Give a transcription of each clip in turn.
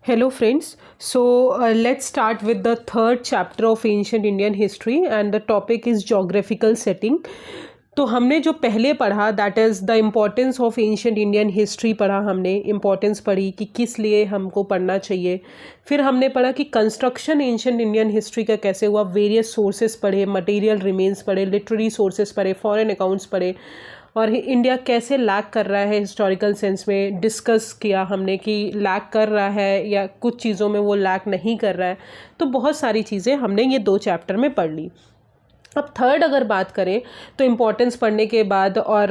Hello friends, let's start with the third chapter of ancient Indian history and the topic is geographical setting. तो हमने जो पहले पढ़ा that is the importance of ancient Indian history पढ़ा, हमने importance पढ़ी कि किस लिए हमको पढ़ना चाहिए। फिर हमने पढ़ा कि कंस्ट्रक्शन एंशिएंट इंडियन हिस्ट्री का कैसे हुआ, वेरियस सोर्सेज पढ़े, मटेरियल रिमेन्स पढ़े, लिटरेरी सोर्सेज पढ़े, फॉरेन अकाउंट्स पढ़े और इंडिया कैसे लैक कर रहा है हिस्टोरिकल सेंस में डिस्कस किया हमने कि लैक कर रहा है या कुछ चीज़ों में वो लैक नहीं कर रहा है। तो बहुत सारी चीज़ें हमने ये 2 चैप्टर में पढ़ ली। अब थर्ड अगर बात करें तो इम्पोर्टेंस पढ़ने के बाद और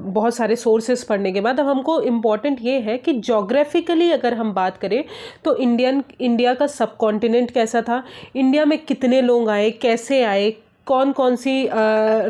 बहुत सारे सोर्सेस पढ़ने के बाद अब हमको इम्पॉर्टेंट ये है कि जोग्राफिकली अगर हम बात करें तो इंडिया का सब कॉन्टिनेंट कैसा था, इंडिया में कितने लोग आए, कैसे आए, कौन कौन सी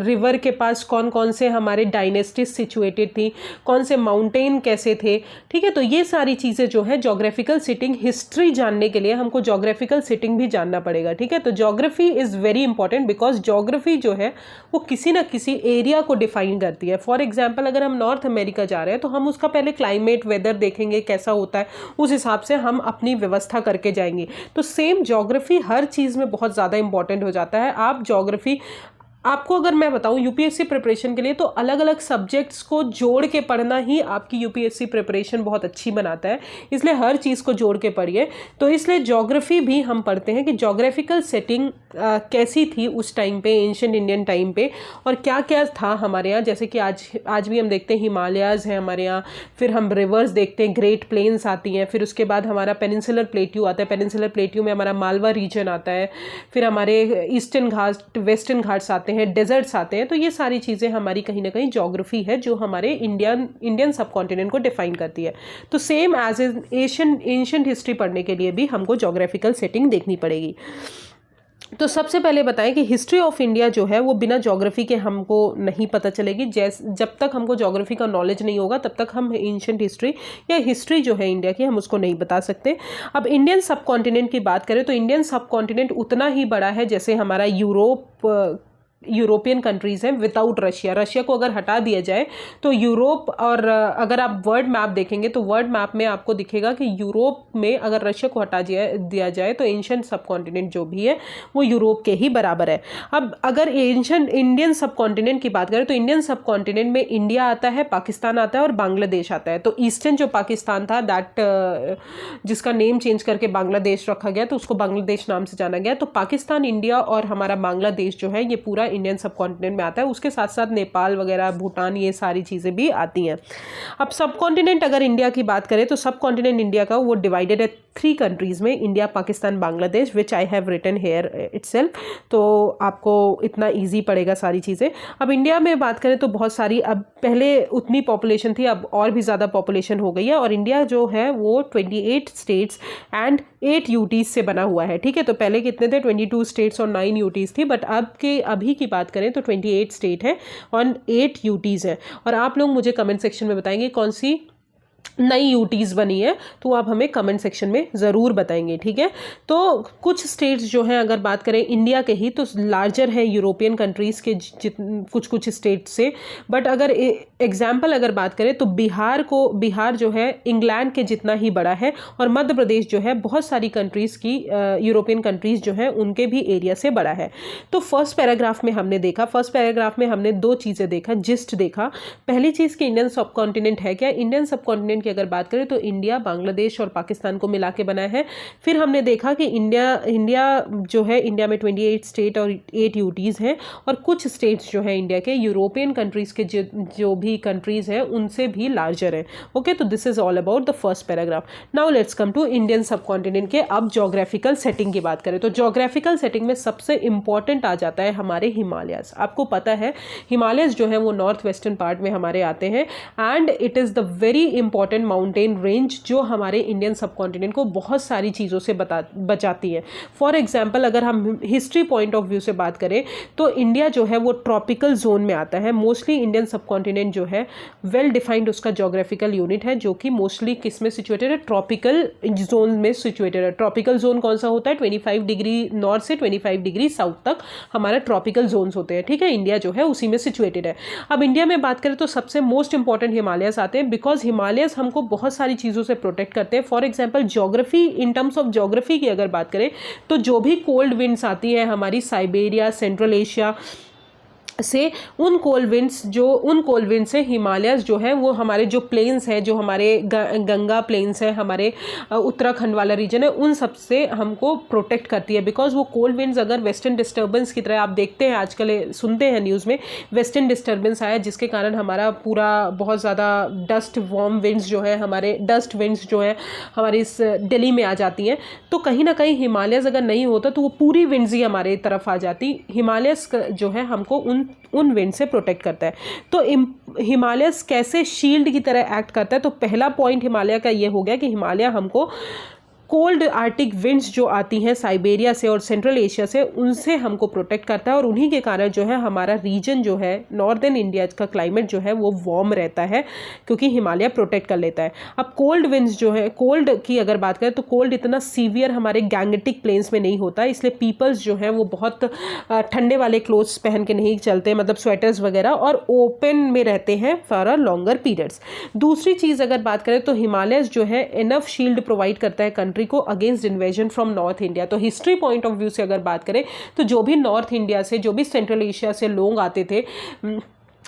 रिवर के पास कौन कौन से हमारे डायनेस्टीज सिचुएटेड थी, कौन से माउंटेन कैसे थे। ठीक है, तो ये सारी चीज़ें जो है जोग्राफिकल सिटिंग, हिस्ट्री जानने के लिए हमको जोग्राफिकल सिटिंग भी जानना पड़ेगा। ठीक है, तो geography is very important because geography जो है वो किसी ना किसी एरिया को डिफाइन करती है। फॉर एग्जाम्पल अगर हम नॉर्थ अमेरिका जा रहे हैं तो हम उसका पहले क्लाइमेट वेदर देखेंगे कैसा होता है, उस हिसाब से हम अपनी व्यवस्था करके जाएंगे। तो सेम जोग्राफी हर चीज़ में बहुत ज़्यादा इंपॉर्टेंट हो जाता है। आप जोग्राफी आपको अगर मैं बताऊं यूपीएससी प्रिपरेशन के लिए तो अलग अलग सब्जेक्ट्स को जोड़ के पढ़ना ही आपकी यूपीएससी प्रिपरेशन बहुत अच्छी बनाता है, इसलिए हर चीज़ को जोड़ के पढ़िए। तो इसलिए ज्योग्राफी भी हम पढ़ते हैं कि ज्योग्राफिकल सेटिंग कैसी थी उस टाइम पे, एंशिएंट इंडियन टाइम पे, और क्या क्या था हमारे यहाँ। जैसे कि आज भी हम देखते हैं हिमालयाज़ हैं हमारे यहाँ, फिर हम रिवर्स देखते हैं, ग्रेट प्लेन्स आती हैं, फिर उसके बाद हमारा पेनिनसुलर प्लेट्यू आता है, पेनिनसुलर प्लेट्यू में हमारा मालवा रीजन आता है, फिर हमारे ईस्टर्न घाट, वेस्टर्न घाट्स आते हैं, डेजर्ट्स आते हैं। तो ये सारी चीज़ें हमारी कहीं ना कहीं ज्योग्राफी है जो हमारे इंडियन सब कॉन्टिनेंट को डिफाइन करती है। तो सेम एज एंशिएंट हिस्ट्री पढ़ने के लिए भी हमको ज्योग्राफिकल सेटिंग देखनी पड़ेगी। तो सबसे पहले बताएं कि हिस्ट्री ऑफ इंडिया जो है वो बिना ज्योग्राफी के हमको नहीं पता चलेगी। जब तक हमको ज्योग्राफी का नॉलेज नहीं होगा तब तक हम एंशिएंट हिस्ट्री या हिस्ट्री जो है इंडिया की हम उसको नहीं बता सकते। अब इंडियन सब कॉन्टिनेंट की बात करें तो इंडियन सब कॉन्टिनेंट उतना ही बड़ा है जैसे हमारा यूरोपियन कंट्रीज़ हैं विदाउट रशिया को अगर हटा दिया जाए तो यूरोप, और अगर आप वर्ल्ड मैप देखेंगे तो वर्ल्ड मैप में आपको दिखेगा कि यूरोप में अगर रशिया को हटा दिया जाए तो एंशिएंट सब कॉन्टिनेंट जो भी है वो यूरोप के ही बराबर है। अब अगर एंशिएंट इंडियन सब कॉन्टिनेंट की बात करें तो इंडियन सब कॉन्टिनेंट में इंडिया आता है, पाकिस्तान आता है और बांग्लादेश आता है। तो ईस्टर्न जो पाकिस्तान था जिसका नेम चेंज करके बांग्लादेश रखा गया तो उसको बांग्लादेश नाम से जाना गया। तो पाकिस्तान, इंडिया और हमारा बांग्लादेश जो है ये पूरा इंडियन सब कॉन्टिनेंट में आता है। उसके साथ साथ नेपाल वगैरह, भूटान, ये सारी चीज़ें भी आती हैं। अब सब कॉन्टिनेंट अगर इंडिया की बात करें तो सब कॉन्टिनेंट इंडिया का वो डिवाइडेड है 3 कंट्रीज़ में, India, Pakistan, Bangladesh, which I have written here itself. तो आपको इतना ईजी पड़ेगा सारी चीज़ें। अब इंडिया में बात करें तो बहुत सारी, अब पहले उतनी पॉपुलेशन थी, अब और भी ज़्यादा पॉपुलेशन हो गई है और इंडिया जो है वो 28 स्टेट्स एंड 8 यूटीज़ से बना हुआ है। ठीक है, तो पहले कितने थे, 22 स्टेट्स और 9 यूटीज़ थी, बट अभी की बात करें तो 28 स्टेट है और 8 यूटीज़ है। और आप लोग मुझे कमेंट सेक्शन में बताएंगे कौन सी नई यूटीज़ बनी है, तो आप हमें कमेंट सेक्शन में ज़रूर बताएंगे। ठीक है, तो कुछ स्टेट्स जो हैं अगर बात करें इंडिया के ही तो लार्जर है यूरोपियन कंट्रीज़ के कुछ स्टेट से। बट अगर एग्जाम्पल अगर बात करें तो बिहार जो है इंग्लैंड के जितना ही बड़ा है और मध्य प्रदेश जो है बहुत सारी कंट्रीज़ की यूरोपियन कंट्रीज़ जो है उनके भी एरिया से बड़ा है। तो फर्स्ट पैराग्राफ में हमने 2 चीज़ें देखा, जिस्ट देखा। पहली चीज़ कि इंडियन सब कॉन्टिनेंट है क्या। इंडियन सब कॉन्टिनेंट की अगर बात करें तो इंडिया, बांग्लादेश और पाकिस्तान को मिला के बना है। फिर हमने देखा कि इंडिया जो है, इंडिया में 28 स्टेट और 8 यूटीज़ हैं और कुछ स्टेट्स जो है इंडिया के यूरोपियन कंट्रीज़ के जो भी कंट्रीज़ हैं उनसे भी लार्जर है। ओके, तो this is all about the first paragraph. Now let's come to Indian subcontinent के अब ज्योग्राफिकल सेटिंग की बात करें तो ज्योग्राफिकल सेटिंग में सबसे इंपॉर्टेंट आ जाता है हमारे हिमालयाज। आपको पता है हिमालयस जो है वो नॉर्थ वेस्टर्न पार्ट में हमारे आते हैं and it is the very important mountain range जो हमारे इंडियन सब कॉन्टिनेंट को बहुत सारी चीज़ों से बचाती है। फॉर एग्जाम्पल अगर हम हिस्ट्री पॉइंट ऑफ व्यू से बात करें तो इंडिया जो है वो ट्रॉपिकल जोन में आता है। मोस्टली इंडियन सब कॉन्टिनेंट जो है वेल डिफाइंड उसका ज्योग्राफिकल यूनिट है जो कि मोस्टली किस में सिचुएटेड है, ट्रॉपिकल जोन में सिचुएटेड है। ट्रॉपिकल जोन कौन सा होता है, 25 डिग्री नॉर्थ से 25 डिग्री साउथ तक हमारा ट्रॉपिकल जोन्स होते हैं। ठीक है, इंडिया जो है उसी में सिचुएटेड है। अब इंडिया में बात करें तो सबसे मोस्ट इंपॉर्टेंट हिमालयस आते हैं बिकॉज हिमालयस हिमालयस हमको बहुत सारी चीज़ों से प्रोटेक्ट करते हैं। For example geography, in terms of geography की अगर बात करें तो जो भी कोल्ड विंड्स आती है हमारी साइबेरिया, सेंट्रल एशिया से, उन कोल्ड विंड से हिमालयस जो है वो हमारे जो प्लेन्स है, जो हमारे गंगा प्लेन्स है, हमारे उत्तराखंड वाला रीजन है, उन सब से हमको प्रोटेक्ट करती है। बिकॉज वो कोल्ड विंड्स अगर वेस्टर्न डिस्टर्बेंस की तरह, आप देखते हैं आजकल सुनते हैं न्यूज़ में वेस्टर्न डिस्टर्बेंस आया जिसके कारण हमारा पूरा बहुत ज़्यादा डस्ट वार्म विंड्स जो है, हमारे डस्ट विंड्स जो है हमारी इस दिल्ली में आ जाती हैं, तो कहीं ना कहीं हिमालयस अगर नहीं होता तो वो पूरी विंड्स ही हमारे तरफ आ जाती। हिमालयस जो है हमको उन विंड से प्रोटेक्ट करता है। तो हिमालयस कैसे शील्ड की तरह एक्ट करता है? तो पहला पॉइंट हिमालय का ये हो गया कि हिमालय हमको कोल्ड आर्टिक विंड्स जो आती हैं साइबेरिया से और सेंट्रल एशिया से, उनसे हमको प्रोटेक्ट करता है और उन्हीं के कारण जो है हमारा रीजन जो है नॉर्दर्न इंडिया का क्लाइमेट जो है वो वार्म रहता है, क्योंकि हिमालय प्रोटेक्ट कर लेता है। अब कोल्ड विंड्स जो है, कोल्ड की अगर बात करें तो कोल्ड इतना सीवियर हमारे गैंगेटिक प्लेन्स में नहीं होता, इसलिए पीपल्स जो है वो बहुत ठंडे वाले क्लोथ्स पहन के नहीं चलते, मतलब स्वेटर्स वगैरह, और ओपन में रहते हैं फॉर अ लॉन्गर पीरियड्स। दूसरी चीज़ अगर बात करें तो हिमालयस जो है इनफ शील्ड प्रोवाइड करता है को against invasion from north India. तो हिस्ट्री पॉइंट ऑफ व्यू से अगर बात करें तो जो भी नॉर्थ इंडिया से, जो भी सेंट्रल एशिया से लोग आते थे,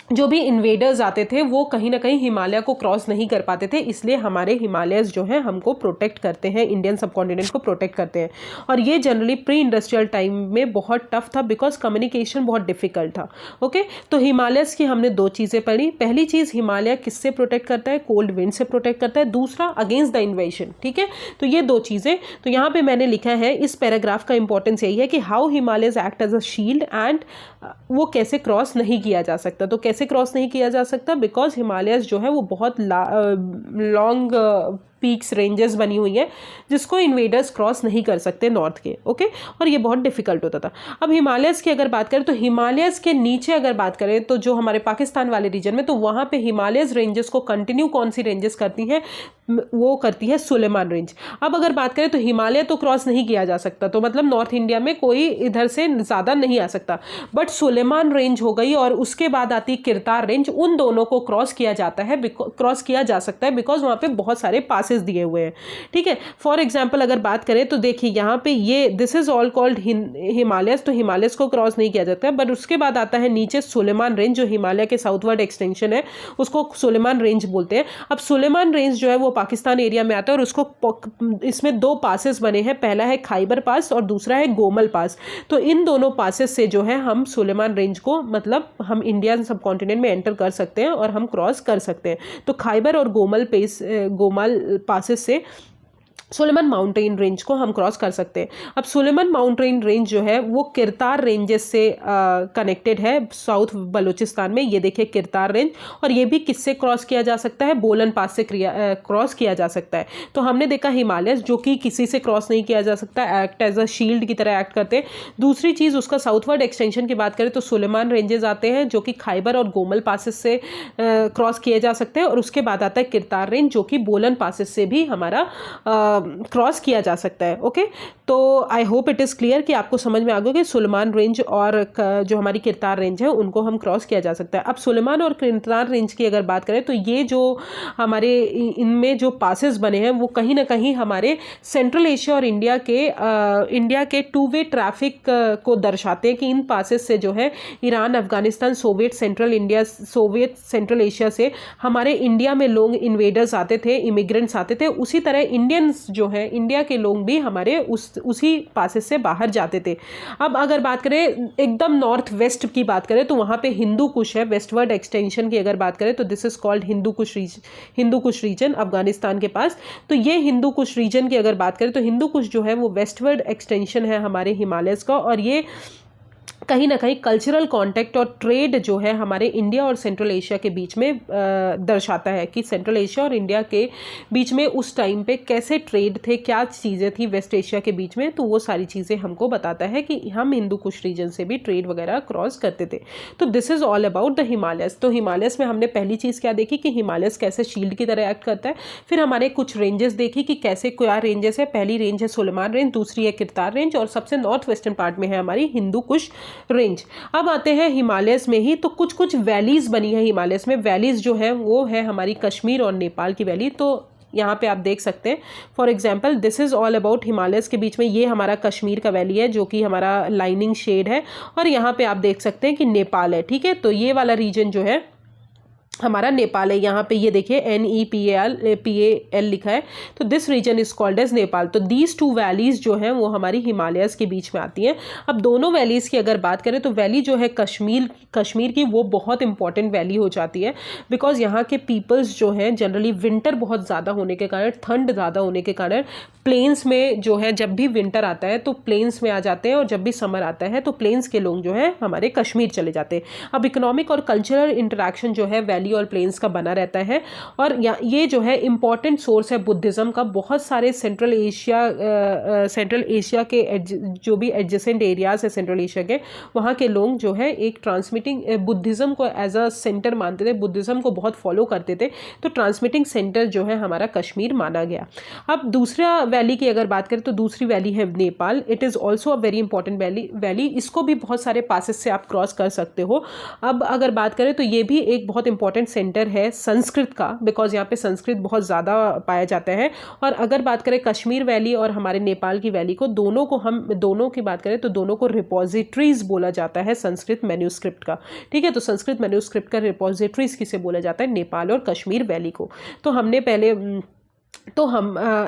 जो भी इन्वेडर्स आते थे, वो कहीं ना कहीं हिमालय को क्रॉस नहीं कर पाते थे, इसलिए हमारे हिमालयस जो है हमको प्रोटेक्ट करते हैं, इंडियन सबकॉन्टिनेंट को प्रोटेक्ट करते हैं। और ये जनरली प्री इंडस्ट्रियल टाइम में बहुत टफ था बिकॉज कम्युनिकेशन बहुत डिफिकल्ट था। ओके, तो हिमालयस की हमने दो चीज़ें पढ़ी। पहली चीज़, हिमालय किससे प्रोटेक्ट करता है? कोल्ड विंड से प्रोटेक्ट करता है। दूसरा, अगेंस्ट द इन्वेजन। ठीक है, तो ये दो चीज़ें, तो यहाँ पे मैंने लिखा है, इस पैराग्राफ का इंपॉर्टेंस यही है कि how Himalayas act as a shield and वो कैसे क्रॉस नहीं किया जा सकता। तो कैसे क्रॉस नहीं किया जा सकता? बिकॉज हिमालयस जो है वो बहुत लॉन्ग पीक्स, रेंजेस बनी हुई है जिसको इन्वेडर्स क्रॉस नहीं कर सकते नॉर्थ के। ओके, और ये बहुत डिफिकल्ट होता था। अब हिमालयस की अगर बात करें तो हिमालयस के नीचे अगर बात करें तो जो हमारे पाकिस्तान वाले रीजन में, तो वहाँ पे हिमालयस रेंजेस को कंटिन्यू कौन सी रेंजेस करती हैं? वो करती है सुलेमान रेंज। अब अगर बात करें तो हिमालय तो क्रॉस नहीं किया जा सकता, तो मतलब नॉर्थ इंडिया में कोई इधर से ज़्यादा नहीं आ सकता, बट सुलेमान रेंज हो गई और उसके बाद आती किरतार रेंज, उन दोनों को क्रॉस किया जाता है, क्रॉस किया जा सकता है बिकॉज वहाँ पे बहुत सारे पासेस दिए हुए हैं। ठीक है, फॉर एग्जाम्पल अगर बात करें तो देखिए यहाँ पे ये this is all called Himalayas, तो हिमालयस को क्रॉस नहीं किया जाता है, बट उसके बाद आता है नीचे सुलेमान रेंज, जो हिमालय के साउथवर्ड एक्सटेंशन है, उसको सुलेमान रेंज बोलते हैं। अब सुलेमान रेंज जो है वो पाकिस्तान एरिया में आता है और उसको, इसमें दो पासेस बने हैं, पहला है खाइबर पास और दूसरा है गोमल पास। तो इन दोनों पासेस से जो है हम सुलेमान रेंज को, मतलब हम इंडियन सब कॉन्टिनेंट में एंटर कर सकते हैं और हम क्रॉस कर सकते हैं। तो खाइबर और गोमल पासेस से सुलेमान माउंटेन रेंज को हम क्रॉस कर सकते हैं। अब सुलेमान माउंटेन रेंज जो है वो किरतार रेंजेस से कनेक्टेड है साउथ बलूचिस्तान में। ये देखिए किरतार रेंज, और ये भी किससे क्रॉस किया जा सकता है? बोलन पास से क्रॉस किया जा सकता है। तो हमने देखा हिमालयस जो कि किसी से क्रॉस नहीं किया जा सकता, एक्ट एज अ शील्ड की तरह एक्ट करते हैं। दूसरी चीज़, उसका साउथवर्ड एक्सटेंशन की बात करें तो सुलेमान रेंजेस आते हैं जो कि खाइबर और गोमल पासेस से क्रॉस किए जा सकते हैं, और उसके बाद आता है किरतार रेंज जो कि बोलन पासेस से भी हमारा क्रॉस किया जा सकता है। ओके, तो आई होप इट इज़ क्लियर कि आपको समझ में आ गया कि सुलेमान रेंज और जो हमारी किरतार रेंज है उनको हम क्रॉस किया जा सकता है। अब सुलेमान और किरतार रेंज की अगर बात करें तो ये जो हमारे इनमें जो पासेस बने हैं वो कहीं ना कहीं हमारे सेंट्रल एशिया और इंडिया के टू वे ट्रैफिक को दर्शाते हैं कि इन पासेस से जो है Iran, Afghanistan, Soviet central Asia से हमारे इंडिया में लोग इन्वेडर्स आते थे, इमिग्रेंट्स आते थे। उसी तरह इंडियंस जो है, इंडिया के लोग भी हमारे उसी पासेस से बाहर जाते थे। अब अगर बात करें एकदम नॉर्थ वेस्ट की बात करें तो वहाँ पे हिंदू कुश है, वेस्टवर्ड एक्सटेंशन की अगर बात करें तो this is called Hindu Kush region Afghanistan के पास। तो ये हिंदू कुश रीजन की अगर बात करें तो हिंदू कुश जो है वो वेस्टवर्ड एक्सटेंशन है हमारे हिमालयस का, और ये कहीं ना कहीं कल्चरल कॉन्टेक्ट और ट्रेड जो है हमारे इंडिया और सेंट्रल एशिया के बीच में दर्शाता है कि सेंट्रल एशिया और इंडिया के बीच में उस टाइम पे कैसे ट्रेड थे, क्या चीज़ें थी वेस्ट एशिया के बीच में। तो वो सारी चीज़ें हमको बताता है कि हम हिंदू कुश रीजन से भी ट्रेड वगैरह क्रॉस करते थे। तो this is all about the Himalayas. तो हिमालयस में हमने पहली चीज़ क्या देखी कि हिमालयस कैसे शील्ड की तरह एक्ट करता है। फिर हमारे कुछ रेंजेस देखी कि कैसे क्या रेंजेस है। पहली रेंज है सुलेमान रेंज, दूसरी है किरतार रेंज, और सबसे नॉर्थ वेस्टर्न पार्ट में है हमारी हिंदू कुश रेंज। अब आते हैं हिमालयस में ही, तो कुछ कुछ वैलीज़ बनी है हिमालयस में। वैलीज़ जो है वो है हमारी कश्मीर और नेपाल की वैली। तो यहाँ पे आप देख सकते हैं, for example this is all about Himalayas के बीच में ये हमारा कश्मीर का वैली है जो कि हमारा लाइनिंग शेड है, और यहाँ पे आप देख सकते हैं कि नेपाल है। ठीक है, तो ये वाला रीजन जो है हमारा नेपाल है। यहाँ पे ये देखिए NEPAL लिखा है, तो this region is called as Nepal. तो दीज टू वैलीज जो हैं वो हमारी हिमालयस के बीच में आती हैं। अब दोनों वैलीज़ की अगर बात करें तो वैली जो है कश्मीर की वो बहुत इंपॉर्टेंट वैली हो जाती है, बिकॉज यहाँ के पीपल्स जो हैं जनरली विंटर बहुत ज़्यादा होने के कारण, ठंड ज़्यादा होने के कारण प्लेन्स में जो है जब भी विंटर आता है तो प्लेन्स में आ जाते हैं, और जब भी समर आता है तो प्लेन्स के लोग जो है हमारे कश्मीर चले जाते हैं। अब इकोनॉमिक और कल्चरल इंटरेक्शन जो है वैली और प्लेन्स का बना रहता है, और ये जो है इम्पॉर्टेंट सोर्स है बुद्धिज़्म का। बहुत सारे सेंट्रल एशिया के जो भी एडजेसेंट एरियाज है सेंट्रल एशिया के, वहाँ के लोग जो है एक ट्रांसमिटिंग बुद्धिज़्म को एज अ सेंटर मानते थे, बुद्धिज़्म को बहुत फॉलो करते थे, तो ट्रांसमिटिंग सेंटर जो है हमारा कश्मीर माना गया। अब दूसरा वैली की अगर बात करें तो दूसरी वैली है Nepal. It is also a very important valley. इसको भी बहुत सारे पासेस से आप क्रॉस कर सकते हो। अब अगर बात करें तो ये भी एक बहुत इंपॉर्टेंट सेंटर है संस्कृत का, बिकॉज यहाँ पे संस्कृत बहुत ज़्यादा पाया जाता है। और अगर बात करें कश्मीर वैली और हमारे नेपाल की वैली को, दोनों की बात करें तो दोनों को रिपोजिटरीज बोला जाता है संस्कृत मैन्यूस्क्रिप्ट का। ठीक है, तो संस्कृत मैन्यूस्क्रिप्ट का रिपोजिटरीज किसे बोला जाता है, नेपाल और कश्मीर वैली को। तो हमने पहले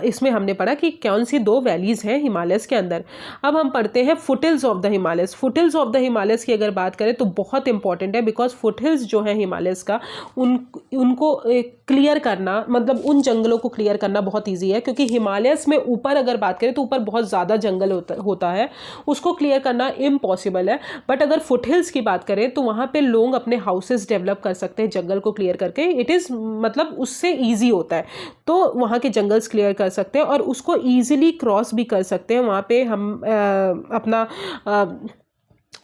इसमें हमने पढ़ा कि कौन सी दो वैलीज़ हैं हिमालयस के अंदर। अब हम पढ़ते हैं foothills of the Himalayas. Foothills of the Himalayas की अगर बात करें तो बहुत इंपॉर्टेंट है, बिकॉज फुटहिल्स जो है हिमालयस का उनको क्लियर करना, मतलब उन जंगलों को क्लियर करना बहुत ईजी है, क्योंकि हिमालयस में ऊपर अगर बात करें तो ऊपर बहुत ज़्यादा जंगल होता है, उसको क्लियर करना इम्पॉसिबल है। बट अगर फुटहिल्स की बात करें तो वहाँ पे लोग अपने हाउसेस डेवलप कर सकते हैं जंगल को क्लियर करके। इट इज़ मतलब उससे ईजी होता है, तो वहाँ के जंगल्स क्लियर कर सकते हैं और उसको ईजिली क्रॉस भी कर सकते हैं। वहाँ पे हम अपना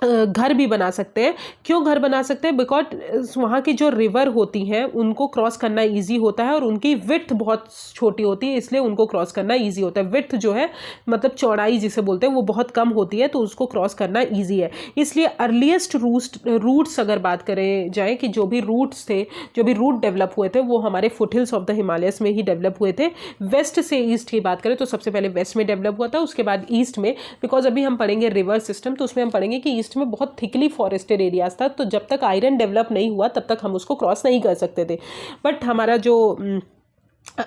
घर भी बना सकते हैं। क्यों घर बना सकते हैं? बिकॉज वहाँ की जो रिवर होती हैं उनको क्रॉस करना इजी होता है, और उनकी विड्थ बहुत छोटी होती है, इसलिए उनको क्रॉस करना इजी होता है। विड्थ जो है मतलब चौड़ाई जिसे बोलते हैं वो बहुत कम होती है, तो उसको क्रॉस करना इजी है। इसलिए अर्लीस्ट रूट्स अगर बात करें जाए कि जो भी रूट्स थे, जो भी रूट डेवलप हुए थे वो हमारे फुटहिल्स ऑफ द हिमालयस में ही डेवलप हुए थे। वेस्ट से ईस्ट की बात करें तो सबसे पहले वेस्ट में डेवलप हुआ था, उसके बाद ईस्ट में, बिकॉज अभी हम पढ़ेंगे रिवर सिस्टम तो उसमें हम पढ़ेंगे कि ईस्ट में बहुत थिकली फॉरेस्टेड एरियाज था, तो जब तक आयरन डेवलप नहीं हुआ तब तक हम उसको क्रॉस नहीं कर सकते थे। बट हमारा जो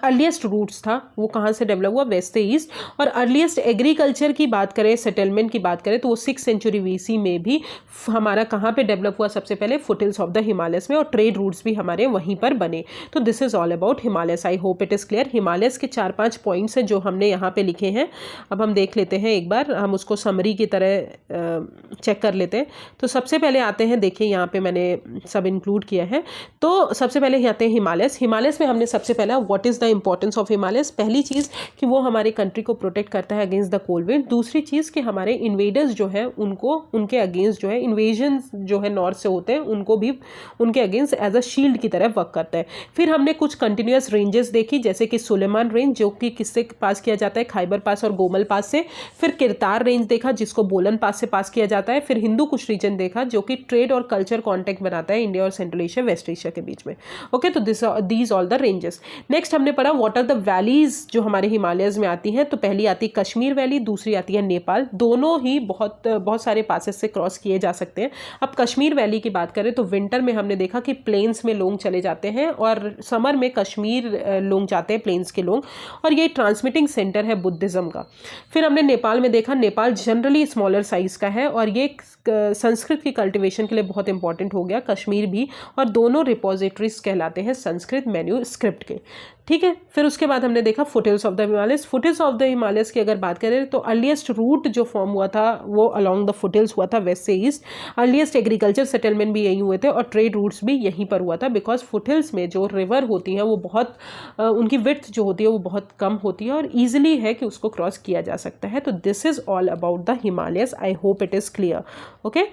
अर्लीस्ट रूट्स था वो कहाँ से डेवलप हुआ, वेस्ट से ईस्ट। और अर्लीस्ट एग्रीकल्चर की बात करें, सेटलमेंट की बात करें तो वो 6th सेंचुरी BC में भी हमारा कहाँ पे डेवलप हुआ, सबसे पहले फुटहिल्स ऑफ द हिमालयस में, और ट्रेड रूट्स भी हमारे वहीं पर बने। तो this is all about Himalayas. I hope it is clear. Himalayas के 4-5 पॉइंट्स हैं जो हमने यहाँ पे लिखे हैं। अब हम देख लेते हैं, एक बार हम उसको समरी की तरह चेक कर लेते हैं। तो सबसे पहले आते हैं, देखिए यहाँ पे मैंने सब इंक्लूड किया है। तो सबसे पहले आते हैं हिमालयस। हिमालयस में हमने सबसे पहला what is the importance of Himalayas. पहली चीज़ कि वो हमारे कंट्री को प्रोटेक्ट करता है अगेंस्ट द कोल्ड विंड। दूसरी चीज़ कि हमारे इन्वेडर्स जो है उनको, उनके अगेंस्ट जो है इन्वेजन जो है नॉर्थ से होते हैं, उनको भी उनके अगेंस्ट एज अ शील्ड की तरह वर्क करता है। फिर हमने कुछ कंटिन्यूस रेंजेस देखी, जैसे कि सुलेमान रेंज जो कि किससे पास किया जाता है, खैबर पास और गोमल पास से। फिर किरतार रेंज देखा जिसको बोलन पास से पास किया जाता है। फिर हिंदू कुश रीजन देखा जो कि ट्रेड और कल्चर कॉन्टेक्ट बनाता है इंडिया और सेंट्रल एशिया वेस्ट एशिया के बीच में। ओके, तो these all the ranges. Next हमने पढ़ा व्हाट आर द वैलीज जो हमारे हिमालयस में आती हैं। तो पहली आती है कश्मीर वैली, दूसरी आती है नेपाल। दोनों ही बहुत सारे पासेस से क्रॉस किए जा सकते हैं। अब कश्मीर वैली की बात करें तो विंटर में हमने देखा कि प्लेन्स में लोग चले जाते हैं और समर में कश्मीर लोग जाते हैं, प्लेन्स के लोग, और ये ट्रांसमिटिंग सेंटर है बुद्धिज़्म का। फिर हमने नेपाल में देखा, नेपाल जनरली स्मॉलर साइज का है और ये संस्कृत की कल्टिवेशन के लिए बहुत इंपॉर्टेंट हो गया, कश्मीर भी, और दोनों रिपोजिटरीज कहलाते हैं संस्कृत मैन्यूस्क्रिप्ट के। ठीक है, फिर उसके बाद हमने देखा foothills of the Himalayas. Foothills of the Himalayas की अगर बात करें तो अर्लीस्ट रूट जो फॉर्म हुआ था वो अलोंग द फुटहिल्स हुआ था, वेस्ट से ईस्ट। अर्लीस्ट एग्रीकल्चर सेटलमेंट भी यहीं हुए थे और ट्रेड रूट्स भी यहीं पर हुआ था, बिकॉज फुटहिल्स में जो रिवर होती हैं वो बहुत उनकी विड्थ जो होती है वो बहुत कम होती है और ईजिली है कि उसको क्रॉस किया जा सकता है। तो this is all about the Himalayas. I hope it is clear. Okay,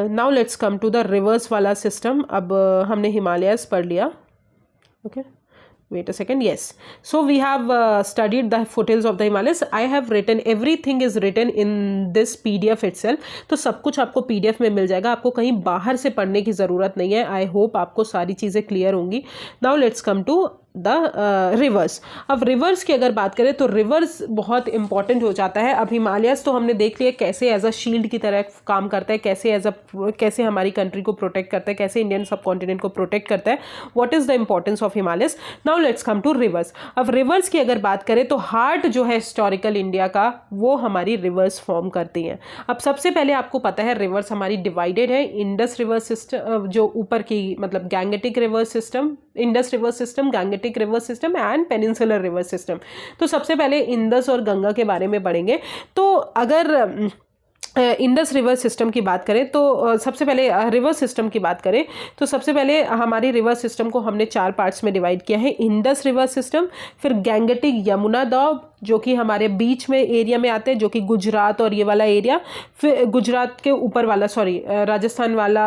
now let's come to the rivers वाला सिस्टम। अब हमने हिमालयस पढ़ लिया। ओके, wait a second, yes, so we have studied the foothills of the Himalayas. I have written, everything is written in this PDF itself. तो सब कुछ आपको PDF में मिल जाएगा, आपको कहीं बाहर से पढ़ने की ज़रूरत नहीं है. आई होप आपको सारी चीज़ें क्लियर होंगी. Now let's come to the rivers. अब रिवर्स की अगर बात करें तो रिवर्स बहुत इंपॉर्टेंट हो जाता है. अब हिमालयस तो हमने देख लिया कैसे एज अ शील्ड की तरह काम करता है, कैसे हमारी कंट्री को प्रोटेक्ट करता है, कैसे इंडियन सब कॉन्टिनेंट को प्रोटेक्ट करता है. What is the importance of Himalayas. Now let's come to rivers. अब रिवर्स की अगर बात करें तो हार्ट जो है हिस्टोरिकल इंडिया का वो हमारी रिवर्स फॉर्म करती हैं. अब सबसे पहले आपको पता है रिवर्स हमारी डिवाइडेड है. इंडस रिवर सिस्टम जो ऊपर की मतलब Gangetic river system, Indus river system, Gangetic river system and peninsular river system. तो सबसे पहले इंडस और गंगा के बारे में पढ़ेंगे. तो अगर इंडस रिवर सिस्टम की बात करें तो सबसे पहले रिवर सिस्टम की बात करें तो सबसे पहले हमारी रिवर सिस्टम को हमने 4 पार्ट्स में डिवाइड किया है. इंडस रिवर सिस्टम, फिर गैंगेटिक यमुना दौब जो कि हमारे बीच में एरिया में आते हैं, जो कि गुजरात और ये वाला एरिया, फिर गुजरात के ऊपर वाला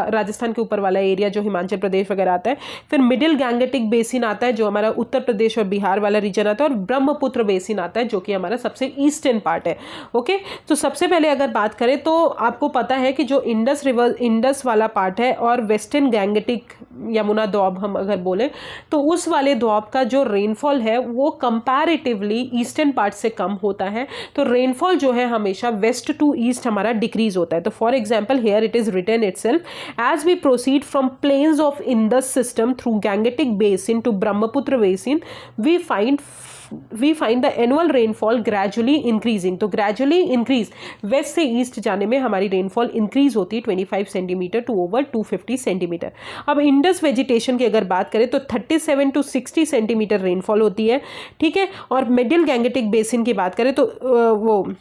राजस्थान के ऊपर वाला एरिया जो हिमाचल प्रदेश वगैरह आता है. फिर मिडिल गैंगेटिक बेसिन आता है जो हमारा उत्तर प्रदेश और बिहार वाला रीजन आता है, और ब्रह्मपुत्र बेसिन आता है जो कि हमारा सबसे ईस्टर्न पार्ट है. ओके, तो सबसे पहले अगर बात करें तो आपको पता है कि जो इंडस वाला पार्ट है और वेस्टर्न गैंगेटिक यमुना दौब हम अगर बोले तो उस वाले दौब का जो रेनफॉल है वो कंपैरेटिवली ईस्टर्न पार्ट से कम होता है. तो रेनफॉल जो है हमेशा वेस्ट टू ईस्ट हमारा डिक्रीज होता है. तो for example here it is written itself, as we proceed from plains of Indus system through Gangetic basin to Brahmaputra basin we find the annual rainfall gradually increasing. तो gradually increase वेस्ट से east जाने में हमारी rainfall increase होती है 25 centimetre to over 250 centimetre. अब Indus vegetation की अगर बात करें तो 37 टू 60 सेंटीमीटर रेनफॉल होती है. ठीक है, और मिडिल गैंगेटिक बेसिन की बात करें तो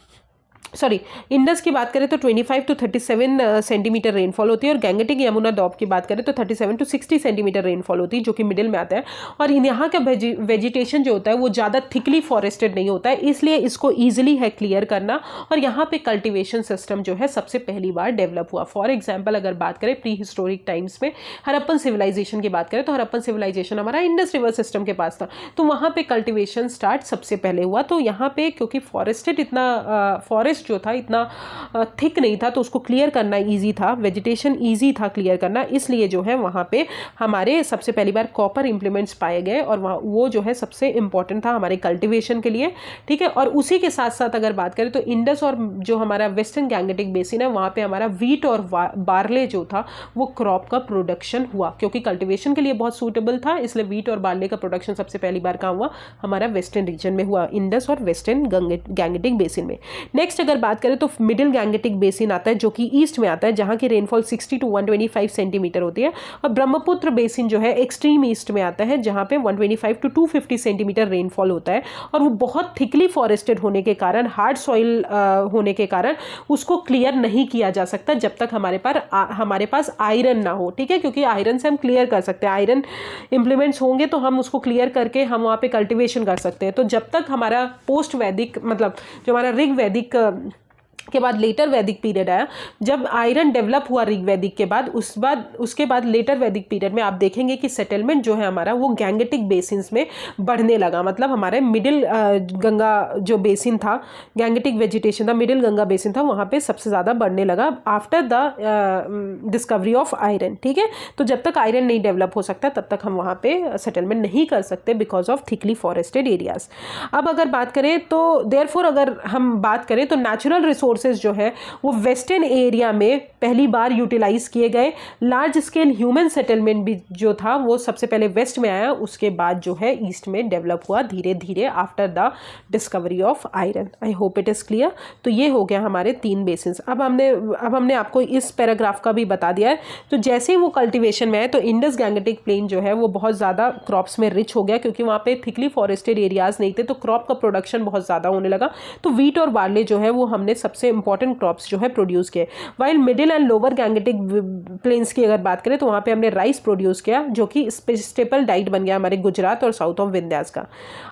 इंडस की बात करें तो 25 टू 37 सेंटीमीटर रेनफॉल होती है, और गैंगेटिक यमुना दौब की बात करें तो 37 टू 60 सेंटीमीटर रेनफॉल होती है जो कि मिडिल में आता है. और यहाँ का वेजिटेशन जो होता है वो ज़्यादा थिकली फॉरेस्टेड नहीं होता है, इसलिए इसको ईजिली है क्लियर करना. और यहाँ पे कल्टिवेशन सिस्टम जो है सबसे पहली बार डेवलप हुआ. फॉर एग्जाम्पल अगर बात करें प्री हिस्टोरिक टाइम्स में हड़प्पन सिविलाइजेशन की बात करें तो हड़प्पन सिविलाइजेशन हमारा इंडस रिवर सिस्टम के पास था, तो वहाँ पे कल्टिवेशन स्टार्ट सबसे पहले हुआ. तो यहाँ पे क्योंकि फॉरेस्ट जो था इतना थिक नहीं था तो उसको क्लियर करना इजी था, वेजिटेशन इजी था क्लियर करना, इसलिए जो है वहाँ पे हमारे सबसे पहली बार कॉपर इंप्लीमेंट्स पाए गए, और वो जो है सबसे इंपॉर्टेंट था हमारे कल्टिवेशन के लिए. ठीक है, और उसी के साथ साथ अगर बात करें तो इंडस और जो हमारा वेस्टर्न गैंगेटिक बेसिन है वहाँ पे हमारा वीट और बार्ले जो था वो क्रॉप का प्रोडक्शन हुआ, क्योंकि कल्टिवेशन के लिए बहुत सूटेबल था, इसलिए वीट और बार्ले का प्रोडक्शन सबसे पहली बार कहाँ हुआ, हमारा वेस्टर्न रीजन में हुआ, इंडस और वेस्टर्न गैंगेटिक बेसिन में. नेक्स्ट अगर बात करें तो मिडिल गैंगेटिक बेसिन आता है जो कि ईस्ट में आता है, जहां की रेनफॉल 60 टू 125 सेंटीमीटर होती है, और ब्रह्मपुत्र बेसिन जो है एक्सट्रीम ईस्ट में आता है जहां पे 125 टू 250 सेंटीमीटर रेनफॉल होता है, और वो बहुत थिकली फॉरेस्टेड होने के कारण, हार्ड सॉइल होने के कारण उसको क्लियर नहीं किया जा सकता जब तक हमारे पास आयरन ना हो. ठीक है, क्योंकि आयरन से हम क्लियर कर सकते हैं, आयरन इंप्लीमेंट्स होंगे तो हम उसको क्लियर करके हम वहाँ पे कल्टिवेशन कर सकते हैं. तो जब तक हमारा पोस्ट वैदिक मतलब जो हमारा ऋग वैदिक के बाद लेटर वैदिक पीरियड आया, जब आयरन डेवलप हुआ ऋग वैदिक के बाद, उसके बाद लेटर वैदिक पीरियड में आप देखेंगे कि सेटलमेंट जो है हमारा वो गैंगेटिक बेसिन्स में बढ़ने लगा. मतलब हमारे मिडिल गंगा जो बेसिन था, गैंगेटिक वेजिटेशन था, मिडिल गंगा बेसिन था, वहाँ पे सबसे ज़्यादा बढ़ने लगा after the discovery of iron. ठीक है, तो जब तक आयरन नहीं डेवलप हो सकता तब तक हम वहाँ पे सेटलमेंट नहीं कर सकते because of thickly forested areas. अब अगर बात करें तो देयरफॉर अगर हम बात करें तो नेचुरल रिसोर्सेज जो है वो वेस्टर्न एरिया में पहली बार यूटिलाइज किए गए. लार्ज स्केल ह्यूमन सेटलमेंट भी जो था वो सबसे पहले वेस्ट में आया, उसके बाद जो है ईस्ट में डेवलप हुआ धीरे धीरे after the discovery of iron. I hope it is clear. तो ये हो गया हमारे 3 बेसिन्स. अब हमने आपको इस पैराग्राफ का भी बता दिया है. तो जैसे ही वो कल्टिवेशन में आए तो इंडस गैंगेटिक प्लेन जो है वो बहुत ज़्यादा क्रॉप्स में रिच हो गया, क्योंकि वहाँ पे थिकली फॉरेस्टेड एरियाज नहीं थे, तो क्रॉप का प्रोडक्शन बहुत ज़्यादा होने लगा. तो वीट और बार्ले जो है वो हमने सबसे इंपॉर्टेंट क्रॉप्स जो है प्रोड्यूस किए. While middle and lower Gangetic plains की अगर बात करें तो वहाँ पे हमने राइस प्रोड्यूस किया, जो कि स्टेपल डाइट बन गया हमारे गुजरात और साउथ ऑफ विंध्यास का.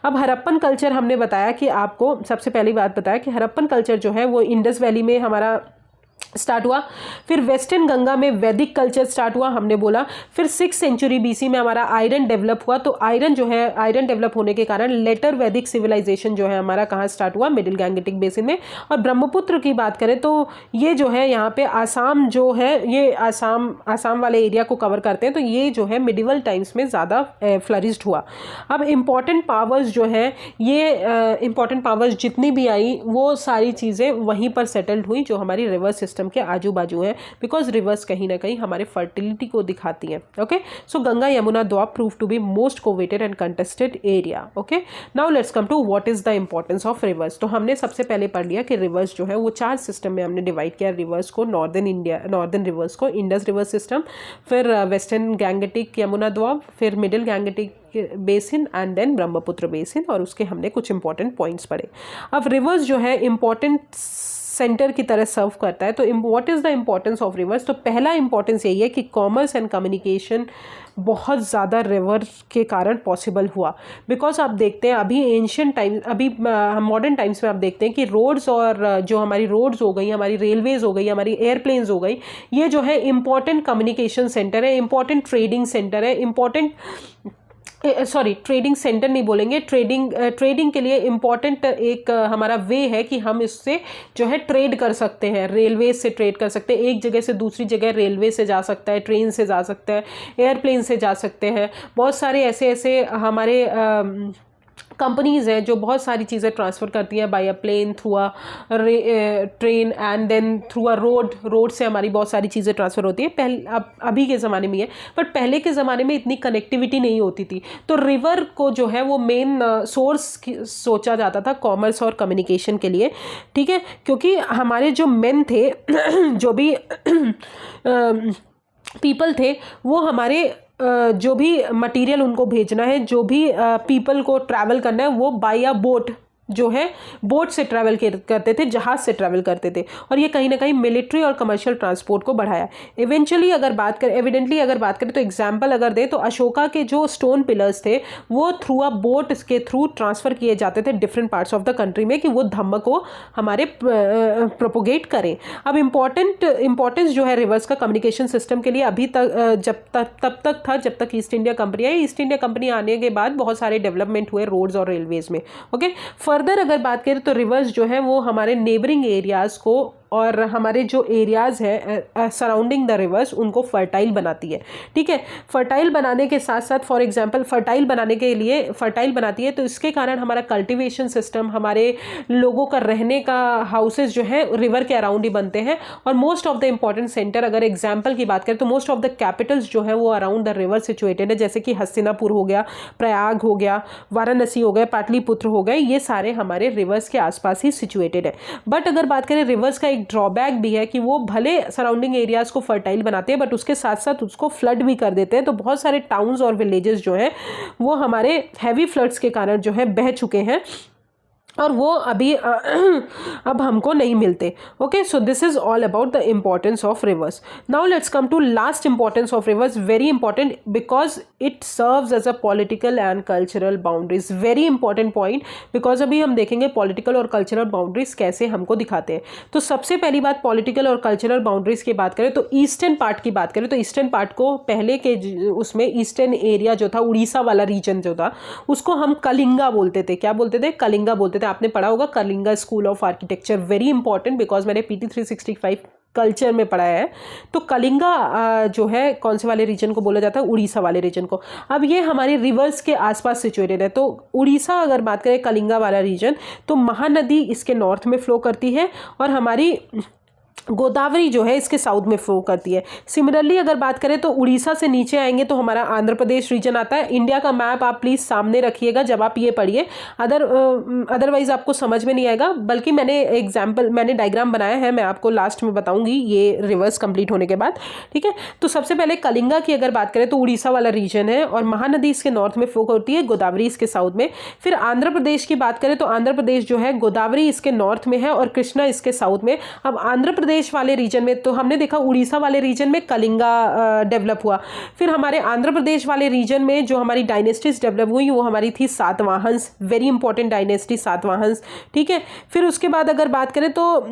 अब हड़प्पन कल्चर हमने बताया कि आपको सबसे पहली बात बताया कि हड़प्पन कल्चर जो है वो इंडस वैली में हमारा स्टार्ट हुआ। फिर वेस्टर्न गंगा में वैदिक कल्चर स्टार्ट हुआ, हमने बोला। फिर 6th सेंचुरी BC में हमारा आयरन डेवलप हुआ, तो आयरन जो है, आयरन डेवलप होने के कारण लेटर वैदिक सिविलाइजेशन जो है हमारा कहाँ स्टार्ट हुआ, मिडिल गैंगेटिक बेसिन में। और ब्रह्मपुत्र की बात करें तो ये जो है यहाँ पे आसाम जो है, ये आसाम वाले एरिया को कवर करते हैं, तो ये जो है मिडिवल टाइम्स में ज़्यादा फ्लरिश्ड हुआ। अब इम्पॉर्टेंट पावर्स जो है, ये इम्पॉर्टेंट पावर्स जितनी भी आई वो सारी चीज़ें वहीं पर सेटल्ड हुई जो हमारी रिवर सिस्टम के आजू बाजू है, बिकॉज रिवर्स कहीं ना कहीं हमारे फर्टिलिटी को दिखाती हैं। Okay, so Ganga Yamuna Doab prove to be most coveted and contested area. Okay, now let's come to what is the importance of rivers. तो हमने सबसे पहले पढ़ लिया कि रिवर्स जो है वो 4 सिस्टम में हमने डिवाइड किया रिवर्स को। नॉर्दर्न रिवर्स को इंडस रिवर सिस्टम, फिर वेस्टर्न गैंगेटिक यमुना द्वाब, फिर middle Gangetic basin and then Brahmaputra basin, और उसके हमने कुछ इंपॉर्टेंट पॉइंट्स पढ़े। अब रिवर्स जो है इंपॉर्टेंट सेंटर की तरह सर्व करता है। तो what is the importance of rivers? तो पहला इंपॉर्टेंस यही है कि कॉमर्स एंड कम्युनिकेशन बहुत ज़्यादा रिवर के कारण पॉसिबल हुआ। बिकॉज आप देखते हैं अभी एंशियंट टाइम, अभी मॉडर्न टाइम्स में आप देखते हैं कि रोड्स, और जो हमारी रोड्स हो गई, हमारी रेलवेज़ हो गई, हमारी एयरप्लेन्स हो गई, ये जो है इंपॉर्टेंट कम्युनिकेशन सेंटर है, इंपॉर्टेंट ट्रेडिंग सेंटर है, इंपॉर्टेंट ट्रेडिंग सेंटर नहीं बोलेंगे, ट्रेडिंग के लिए इम्पॉर्टेंट एक हमारा वे है कि हम इससे जो है ट्रेड कर सकते हैं, रेलवे से ट्रेड कर सकते हैं, एक जगह से दूसरी जगह रेलवे से जा सकता है, ट्रेन से जा सकता है, एयरप्लेन से जा सकते हैं। बहुत सारे ऐसे हमारे कंपनीज़ हैं जो बहुत सारी चीज़ें ट्रांसफ़र करती हैं by a plane, through a train and then through a road से हमारी बहुत सारी चीज़ें ट्रांसफ़र होती है। अभी के ज़माने में है, बट पहले के ज़माने में इतनी कनेक्टिविटी नहीं होती थी, तो रिवर को जो है वो मेन सोर्स सोचा जाता था कॉमर्स और कम्युनिकेशन के लिए। ठीक है, क्योंकि हमारे जो मेन थे जो भी पीपल थे, वो हमारे जो भी मटेरियल उनको भेजना है, जो भी पीपल को ट्रैवल करना है, वो बाय अ बोट जो है बोट से ट्रैवल करते थे, जहाज़ से ट्रैवल करते थे, और ये कहीं ना कहीं मिलिट्री और कमर्शियल ट्रांसपोर्ट को बढ़ाया। एविडेंटली अगर बात करें तो एग्जांपल अगर दे तो अशोका के जो स्टोन पिलर्स थे वो थ्रू अ बोट के थ्रू ट्रांसफ़र किए जाते थे different parts of the country में, कि वो धम्म को हमारे प्रोपोगेट करें। अब इम्पॉर्टेंस जो है रिवर्स का कम्युनिकेशन सिस्टम के लिए अभी तक तब तक था जब तक ईस्ट इंडिया कंपनी आई। ईस्ट इंडिया कंपनी आने के बाद बहुत सारे डेवलपमेंट हुए रोड्स और रेलवेज में। ओके, फर्दर अगर बात करें तो रिवर्स जो है वो हमारे नेबरिंग एरियाज़ को और हमारे जो एरियाज़ हैं सराउंडिंग द रिवर्स उनको फर्टाइल बनाती है। ठीक है, फर्टाइल बनाने के साथ साथ फॉर एग्जांपल फर्टाइल बनाती है, तो इसके कारण हमारा कल्टीवेशन सिस्टम, हमारे लोगों का रहने का हाउसेस जो है रिवर के अराउंड ही बनते हैं। और most of the important centre अगर एग्जाम्पल की बात करें तो मोस्ट ऑफ द कैपिटल्स जो है वो अराउंड द रिवर सिचुएटेड है, जैसे कि हस्तिनापुर हो गया, प्रयाग हो गया, वाराणसी हो गया, पाटलिपुत्र हो गए, ये सारे हमारे रिवर्स के आसपास ही सिचुएटेड है। बट अगर बात करें रिवर्स का ड्रॉबैक भी है कि वो भले सराउंडिंग एरियाज को फर्टाइल बनाते हैं बट उसके साथ साथ उसको फ्लड भी कर देते हैं। तो बहुत सारे टाउन्स और विलेजेस जो हैं वो हमारे हैवी फ्लड्स के कारण जो है बह चुके हैं और वो अभी अब हमको नहीं मिलते। Okay, so this is all about the importance of rivers. Now let's come to last importance of rivers, very important because it serves as a political and cultural boundaries. Very important point, because अभी हम देखेंगे political और cultural boundaries कैसे हमको दिखाते हैं। तो सबसे पहली बात, पॉलिटिकल और कल्चरल बाउंड्रीज की बात करें तो ईस्टर्न पार्ट की बात करें तो ईस्टर्न पार्ट को पहले के उसमें ईस्टर्न एरिया जो था, उड़ीसा वाला रीजन जो था, उसको हम कलिंगा बोलते थे। क्या बोलते थे? कलिंगा बोलते थे। आपने पढ़ा होगा Kalinga school of architecture, very important because मैंने PT 365 कल्चर में पढ़ाया है। तो कलिंगा जो है कौन से वाले रीजन को बोला जाता है? उड़ीसा वाले रीजन को। अब ये हमारे रिवर्स के आसपास सिचुएटेड है। तो उड़ीसा अगर बात करें कलिंगा वाला रीजन, तो महानदी इसके नॉर्थ में फ्लो करती है और हमारी गोदावरी जो है इसके साउथ में फ्लो करती है। सिमिलरली अगर बात करें तो उड़ीसा से नीचे आएंगे तो हमारा आंध्र प्रदेश रीजन आता है। इंडिया का मैप आप प्लीज़ सामने रखिएगा जब आप ये पढ़िए, अदरवाइज आपको समझ में नहीं आएगा। बल्कि मैंने डायग्राम बनाया है, मैं आपको लास्ट में बताऊंगी ये रिवर्स कंप्लीट होने के बाद। ठीक है, तो सबसे पहले कलिंगा की अगर बात करें तो उड़ीसा वाला रीजन है और महानदी इसके नॉर्थ में फ्लो करती है, गोदावरी इसके साउथ में। फिर आंध्र प्रदेश की बात करें तो आंध्र प्रदेश जो है गोदावरी इसके नॉर्थ में है और कृष्णा इसके साउथ में। अब आंध्र प्रदेश वाले रीजन में तो हमने देखा उड़ीसा वाले रीजन में कलिंगा डेवलप हुआ। फिर हमारे आंध्र प्रदेश वाले रीजन में जो हमारी डायनेस्टीज डेवलप हुई वो हमारी थी सातवाहंस, वेरी इंपॉर्टेंट डायनेस्टी सातवाहंस। ठीक है, फिर उसके बाद अगर बात करें तो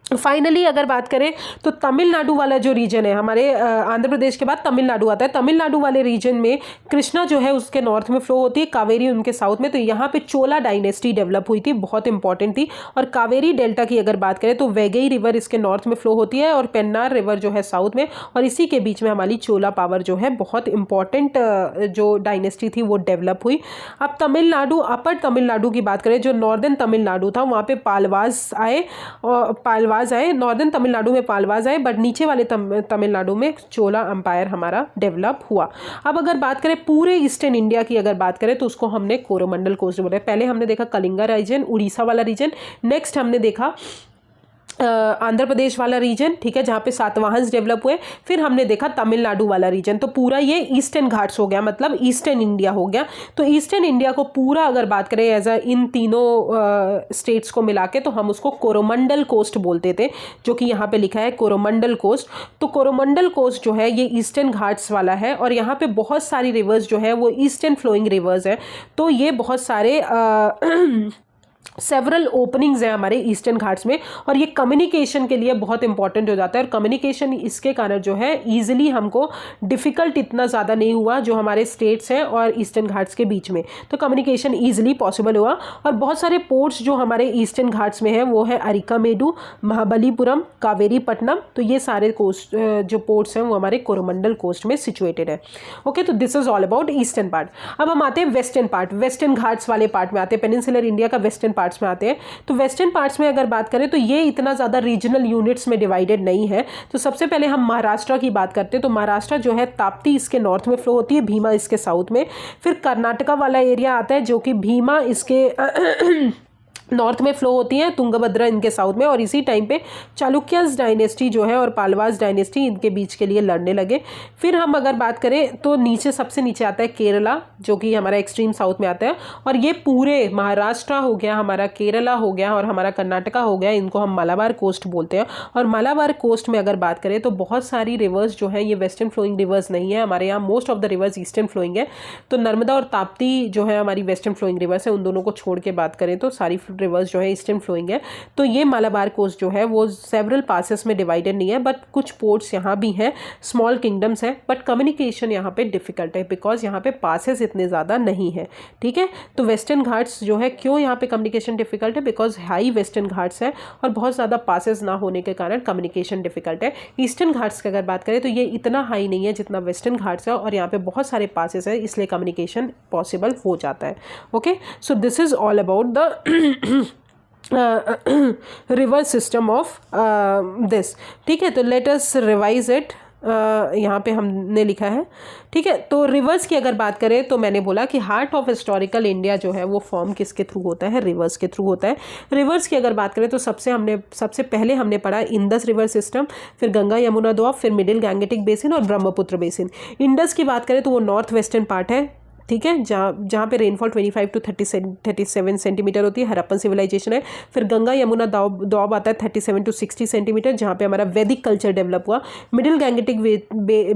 फाइनली अगर बात करें तो तमिलनाडु वाला जो रीजन है, हमारे आंध्र प्रदेश के बाद तमिलनाडु आता है, तमिलनाडु वाले रीजन में कृष्णा जो है उसके नॉर्थ में फ्लो होती है, कावेरी उनके साउथ में। तो यहाँ पे चोला डायनेस्टी डेवलप हुई थी, बहुत इंपॉर्टेंट थी। और कावेरी डेल्टा की अगर बात करें तो वैगई रिवर इसके नॉर्थ में फ्लो होती है और पेन्नार रिवर जो है साउथ में, और इसी के बीच में हमारी चोला पावर जो है बहुत इंपॉर्टेंट जो डायनेस्टी थी वो डेवलप हुई। अब तमिलनाडु, अपर तमिलनाडु की बात करें, जो नॉर्दर्न तमिलनाडु था वहाँ पे पालवास आए, और नॉर्दर्न तमिलनाडु में पालवाज आए, बट नीचे वाले तमिलनाडु में चोला अंपायर हमारा डेवलप हुआ। अब अगर बात करें पूरे ईस्टर्न इंडिया की अगर बात करें तो उसको हमने कोरोमंडल कोस्ट बोला। पहले हमने देखा कलिंगा रीजन, उड़ीसा वाला रीजन, नेक्स्ट हमने देखा आंध्र प्रदेश वाला रीजन, ठीक है, जहाँ पे सातवाहंस डेवलप हुए। फिर हमने देखा तमिलनाडु वाला रीजन। तो पूरा ये ईस्टर्न घाट्स हो गया, मतलब ईस्टर्न इंडिया हो गया। तो ईस्टर्न इंडिया को पूरा अगर बात करें एज अ इन तीनों स्टेट्स को मिला के, तो हम उसको कोरोमंडल कोस्ट बोलते थे, जो कि यहाँ पे लिखा है कोरोमंडल कोस्ट। तो कोरोमंडल कोस्ट जो है ये ईस्टर्न घाट्स वाला है, और यहाँ पे बहुत सारी रिवर्स जो है वो ईस्टर्न फ्लोइंग रिवर्स है। तो ये बहुत सारे सेवरल ओपनिंग्स हैं हमारे ईस्टर्न घाट्स में, और ये कम्युनिकेशन के लिए बहुत इंपॉर्टेंट हो जाता है। और कम्युनिकेशन इसके कारण जो है ईजिली हमको डिफ़िकल्ट इतना ज़्यादा नहीं हुआ जो हमारे स्टेट्स हैं और ईस्टर्न घाट्स के बीच में, तो कम्युनिकेशन ईजिली पॉसिबल हुआ। और बहुत सारे पोर्ट्स जो हमारे ईस्टर्न घाट्स में हैं वो है अरिकामेडु, महाबलीपुरम, कावेरीपट्टनम। तो ये सारे कोस्ट जो पोर्ट्स हैं वो हमारे कोरोमंडल कोस्ट में सिचुएटेड है। ओके, तो this is all about eastern part. अब हम आते हैं वेस्टर्न पार्ट, वेस्टर्न घाट्स वाले पार्ट में आते हैं, पेनिनसुलर इंडिया का वेस्टर्न पार्ट्स में आते हैं। तो वेस्टर्न पार्ट्स में अगर बात करें तो ये इतना ज़्यादा रीजनल यूनिट्स में डिवाइडेड नहीं है। तो सबसे पहले हम महाराष्ट्र की बात करते हैं। तो महाराष्ट्र जो है ताप्ती इसके नॉर्थ में फ्लो होती है, भीमा इसके साउथ में। फिर कर्नाटका वाला एरिया आता है जो कि भीमा इसके नॉर्थ में फ्लो होती है, तुंगभद्रा इनके साउथ में। और इसी टाइम पे चालुक्यस डायनेस्टी जो है और पालवास डायनेस्टी इनके बीच के लिए लड़ने लगे। फिर हम अगर बात करें तो नीचे सबसे नीचे आता है केरला, जो कि हमारा एक्सट्रीम साउथ में आता है। और ये पूरे महाराष्ट्र हो गया, हमारा केरला हो गया और हमारा कर्नाटका हो गया, इनको हम मालाबार कोस्ट बोलते हैं। और मालाबार कोस्ट में अगर बात करें तो बहुत सारी रिवर्स जो है ये वेस्टर्न फ्लोइंग रिवर्स नहीं है, हमारे यहाँ most of the rivers eastern flowing है। तो नर्मदा और ताप्ती जो है हमारी वेस्टर्न फ्लोइंग रिवर्स है, उन दोनों को छोड़ के बात करें तो सारी रिवर्स जो है ईस्टर्न फ्लोइंग है। तो ये मालाबार कोस्ट जो है वो सेवरल पासेस में डिवाइडेड नहीं है, बट कुछ पोर्ट्स यहाँ भी हैं, स्मॉल किंगडम्स हैं, बट कम्युनिकेशन यहाँ पे डिफिकल्ट है बिकॉज यहाँ पे पासेस इतने ज़्यादा नहीं है। ठीक है, तो वेस्टर्न घाट्स जो है क्यों यहाँ पे कम्युनिकेशन डिफिकल्ट है, बिकॉज हाई वेस्टर्न घाट्स है और बहुत ज़्यादा पासेस ना होने के कारण कम्युनिकेशन डिफिकल्ट है। ईस्टर्न घाट्स की अगर बात करें तो ये इतना हाई नहीं है जितना वेस्टर्न घाट्स है, और यहाँ पे बहुत सारे पासेस है, इसलिए कम्युनिकेशन पॉसिबल हो जाता है। Okay, so this is all about the river system of this. ठीक है, तो लेट अस रिवाइज इट। यहाँ पे हमने लिखा है, ठीक है। तो रिवर्स की अगर बात करें तो मैंने बोला कि हार्ट ऑफ हिस्टोरिकल इंडिया जो है वो फॉर्म किसके थ्रू होता है, रिवर्स के थ्रू होता है। रिवर्स की अगर बात करें तो सबसे पहले हमने पढ़ा इंडस रिवर सिस्टम, फिर गंगा यमुना दोआब, फिर मिडिल गैंगेटिक बेसिन और ब्रह्मपुत्र बेसिन। इंडस की बात करें तो वो नॉर्थ वेस्टर्न पार्ट है, ठीक है, जहाँ पे रेनफॉल 25 to 37 सेंटीमीटर होती है, हड़प्पन सिविलाइजेशन है। फिर गंगा यमुना दोआब आता है 37 to 60 सेंटीमीटर, जहाँ पे हमारा वैदिक कल्चर डेवलप हुआ। मिडिल गैंगेटिक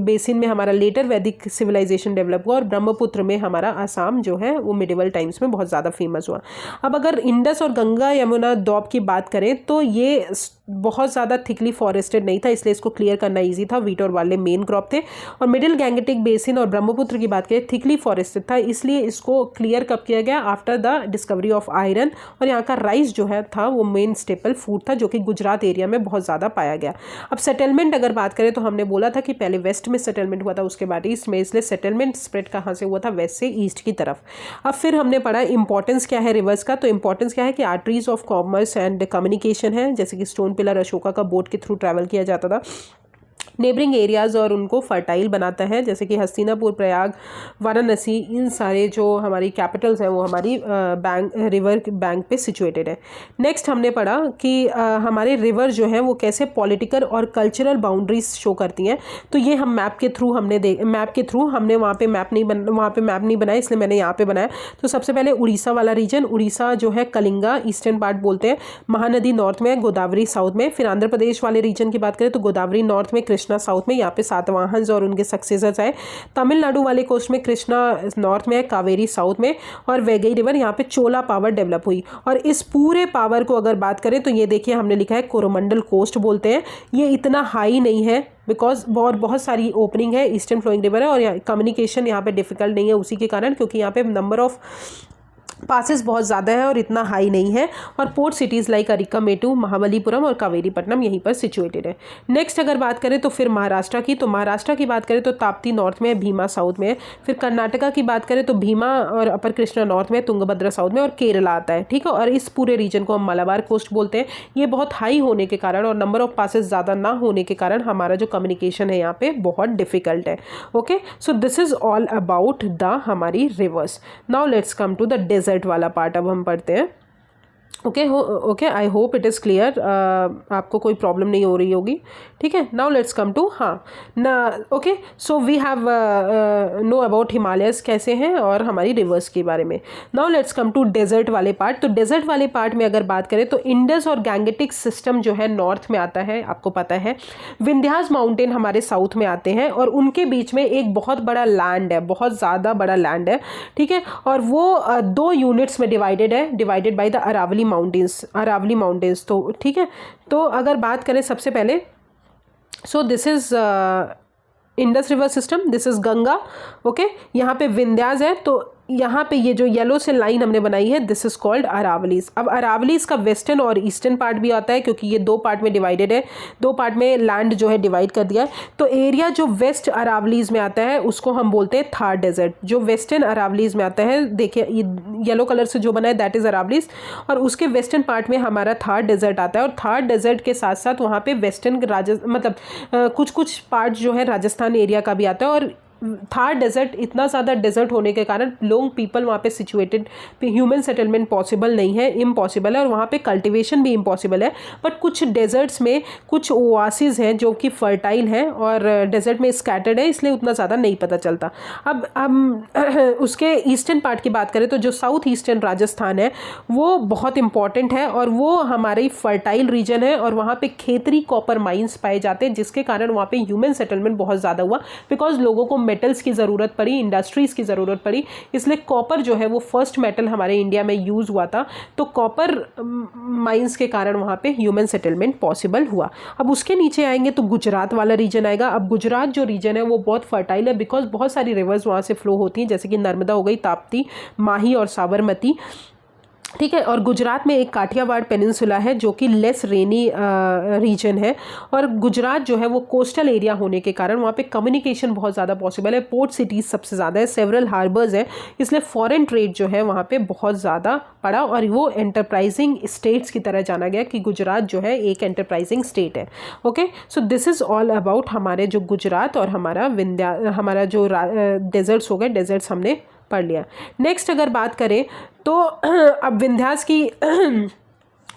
बेसिन में हमारा लेटर वैदिक सिविलाइजेशन डेवलप हुआ, और ब्रह्मपुत्र में हमारा आसाम जो है वो मिडिवल टाइम्स में बहुत ज़्यादा फेमस हुआ। अब अगर इंडस और गंगा यमुना दोआब की बात करें तो ये बहुत ज़्यादा थिकली फॉरेस्टेड नहीं था, इसलिए इसको क्लियर करना ईजी था, वीट और बार्ले मेन क्रॉप थे। और मिडिल गैंगेटिक बेसिन और ब्रह्मपुत्र की बात करें थिकली फॉरेस्टेड था, इसलिए इसको क्लियर कब किया गया, after the discovery of iron. और यहाँ का राइस जो है था वो मेन स्टेपल फूड था, जो कि गुजरात एरिया में बहुत ज़्यादा पाया गया। अब सेटलमेंट अगर बात करें तो हमने बोला था कि पहले वेस्ट में सेटलमेंट हुआ था, उसके बाद ईस्ट में, इसलिए सेटलमेंट स्प्रेड कहाँ से हुआ था, वेस्ट से ईस्ट की तरफ। अब फिर हमने पढ़ा इंपॉर्टेंस क्या है रिवर्स का। तो इंपॉर्टेंस क्या है कि arteries of commerce and communication है, जैसे कि स्टोन पिलर अशोका का बोट के थ्रू ट्रैवल किया जाता था। नेबरिंग एरियाज़ और उनको फर्टाइल बनाता है, जैसे कि हस्तिनापुर, प्रयाग, वाराणसी, इन सारे जो हमारी कैपिटल्स हैं वो हमारी रिवर बैंक पे सिचुएटेड है। नेक्स्ट हमने पढ़ा कि हमारे रिवर जो हैं वो कैसे पॉलिटिकल और कल्चरल बाउंड्रीज शो करती हैं। तो ये हम मैप के थ्रू हमने वहाँ पे मैप नहीं बनाया, इसलिए मैंने यहाँ पे बनाया। तो सबसे पहले उड़ीसा वाला रीजन, उड़ीसा जो है कलिंगा ईस्टर्न पार्ट बोलते हैं, महानदी नॉर्थ में, गोदावरी साउथ में। फिर आंध्र प्रदेश वाले रीजन की बात करें तो गोदावरी नॉर्थ में, कृष्णा कृष्णा साउथ में, यहाँ पे सातवाहन और उनके सक्सेसर्स आए। तमिलनाडु वाले कोस्ट में कृष्णा नॉर्थ में है, कावेरी साउथ में, और वैगई रिवर यहाँ पे चोला पावर डेवलप हुई। और इस पूरे पावर को अगर बात करें तो ये देखिए हमने लिखा है कोरोमंडल कोस्ट बोलते हैं। ये इतना हाई नहीं है बिकॉज बहुत सारी ओपनिंग है, ईस्टर्न फ्लोइंग रिवर है, और कम्युनिकेशन यहाँ पे डिफिकल्ट नहीं है उसी के कारण, क्योंकि यहाँ पे नंबर ऑफ पासेस बहुत ज़्यादा है और इतना हाई नहीं है। और पोर्ट सिटीज़ लाइक अरिकामेटू, महाबलीपुरम और कावेरीपट्टनम यहीं पर सिचुएटेड है। नेक्स्ट अगर बात करें तो फिर महाराष्ट्र की, तो महाराष्ट्र की बात करें तो ताप्ती नॉर्थ में है, भीमा साउथ में है। फिर कर्नाटका की बात करें तो भीमा और अपर कृष्णा नॉर्थ में, तुंगभद्रा साउथ में, और केरला आता है, ठीक है। और इस पूरे रीजन को हम मलाबार कोस्ट बोलते हैं। ये बहुत हाई होने के कारण और नंबर ऑफ पासेस ज़्यादा ना होने के कारण हमारा जो कम्युनिकेशन है यहाँ पे बहुत डिफिकल्ट है। Okay, so this is all about the हमारी rivers. Now let's come to the desert वाला पार्ट अब हम पढ़ते हैं। Okay, I hope it is clear, आपको कोई प्रॉब्लम नहीं हो रही होगी, ठीक है। Now let's come to okay, so we have know about Himalayas कैसे हैं और हमारी रिवर्स के बारे में। Now let's come to desert वाले पार्ट। तो डेजर्ट वाले पार्ट में अगर बात करें तो इंडस और गैंगेटिक सिस्टम जो है नॉर्थ में आता है, आपको पता है। विंध्यास माउंटेन हमारे साउथ में आते हैं और उनके बीच में एक बहुत बड़ा लैंड है, बहुत ज़्यादा बड़ा लैंड है, ठीक है। और वो 2 यूनिट्स में डिवाइडेड है, divided by the Aravalli mountains, तो ठीक है। तो अगर बात करें सबसे पहले, so this is Indus river system, this is Ganga, okay. यहाँ पे विंध्यास है, तो यहाँ पे ये जो येलो से लाइन हमने बनाई है दिस इज कॉल्ड अरावलीज। अब अरावलीज का वेस्टर्न और ईस्टर्न पार्ट भी आता है, क्योंकि ये 2 पार्ट में डिवाइडेड है, 2 पार्ट में लैंड जो है डिवाइड कर दिया है। तो एरिया जो वेस्ट अरावलीज में आता है उसको हम बोलते हैं थार डेजर्ट। जो वेस्टर्न अरावलीज में आता है, देखिए ये येलो कलर से जो बना है दैट इज अरावलीज, और उसके वेस्टर्न पार्ट में हमारा थार डेजर्ट आता है। और थार डेजर्ट के साथ साथ वहाँ पे वेस्टर्न कुछ पार्ट जो है राजस्थान एरिया का भी आता है। और थार डेजर्ट इतना ज़्यादा डेजर्ट होने के कारण लोग पीपल वहाँ पे सिचुएटेड, ह्यूमन सेटलमेंट पॉसिबल नहीं है, इम्पॉसिबल है, और वहाँ पे कल्टीवेशन भी इम्पॉसिबल है। बट कुछ डेजर्ट्स में कुछ ओआसिस हैं जो कि फर्टाइल हैं और डेजर्ट में स्कैटर्ड है, इसलिए उतना ज़्यादा नहीं पता चलता। अब हम उसके ईस्टर्न पार्ट की बात करें तो जो साउथ ईस्टर्न राजस्थान है वो बहुत इंपॉर्टेंट है और वो हमारी फर्टाइल रीजन है, और वहाँ पे खेतरी कॉपर माइंस पाए जाते हैं, जिसके कारण वहाँ पे ह्यूमन सेटलमेंट बहुत ज़्यादा हुआ, बिकॉज लोगों को मेटल्स की ज़रूरत पड़ी, इंडस्ट्रीज़ की ज़रूरत पड़ी, इसलिए कॉपर जो है वो फर्स्ट मेटल हमारे इंडिया में यूज़ हुआ था। तो कॉपर माइंस के कारण वहाँ पे ह्यूमन सेटलमेंट पॉसिबल हुआ। अब उसके नीचे आएंगे तो गुजरात वाला रीजन आएगा। अब गुजरात जो रीजन है वो बहुत फर्टाइल है, बिकॉज बहुत सारी रिवर्स वहाँ से फ्लो होती हैं, जैसे कि नर्मदा हो गई, ताप्ती, माही और साबरमती, ठीक है। और गुजरात में एक काठियावाड़ पेनिनसुला है जो कि लेस रेनी रीजन है, और गुजरात जो है वो कोस्टल एरिया होने के कारण वहाँ पे कम्युनिकेशन बहुत ज़्यादा पॉसिबल है। पोर्ट सिटीज़ सबसे ज़्यादा है, सेवरल हार्बर्स है, इसलिए फॉरेन ट्रेड जो है वहाँ पे बहुत ज़्यादा पड़ा, और वो एंटरप्राइजिंग स्टेट्स की तरह जाना गया कि गुजरात जो है एक एंटरप्राइजिंग स्टेट है। Okay, so this is all about हमारे जो गुजरात और हमारा जो डेजर्ट्स हो गए, डेजर्ट्स हमने पढ़ लिया। नेक्स्ट अगर बात करें तो अब विंध्यास की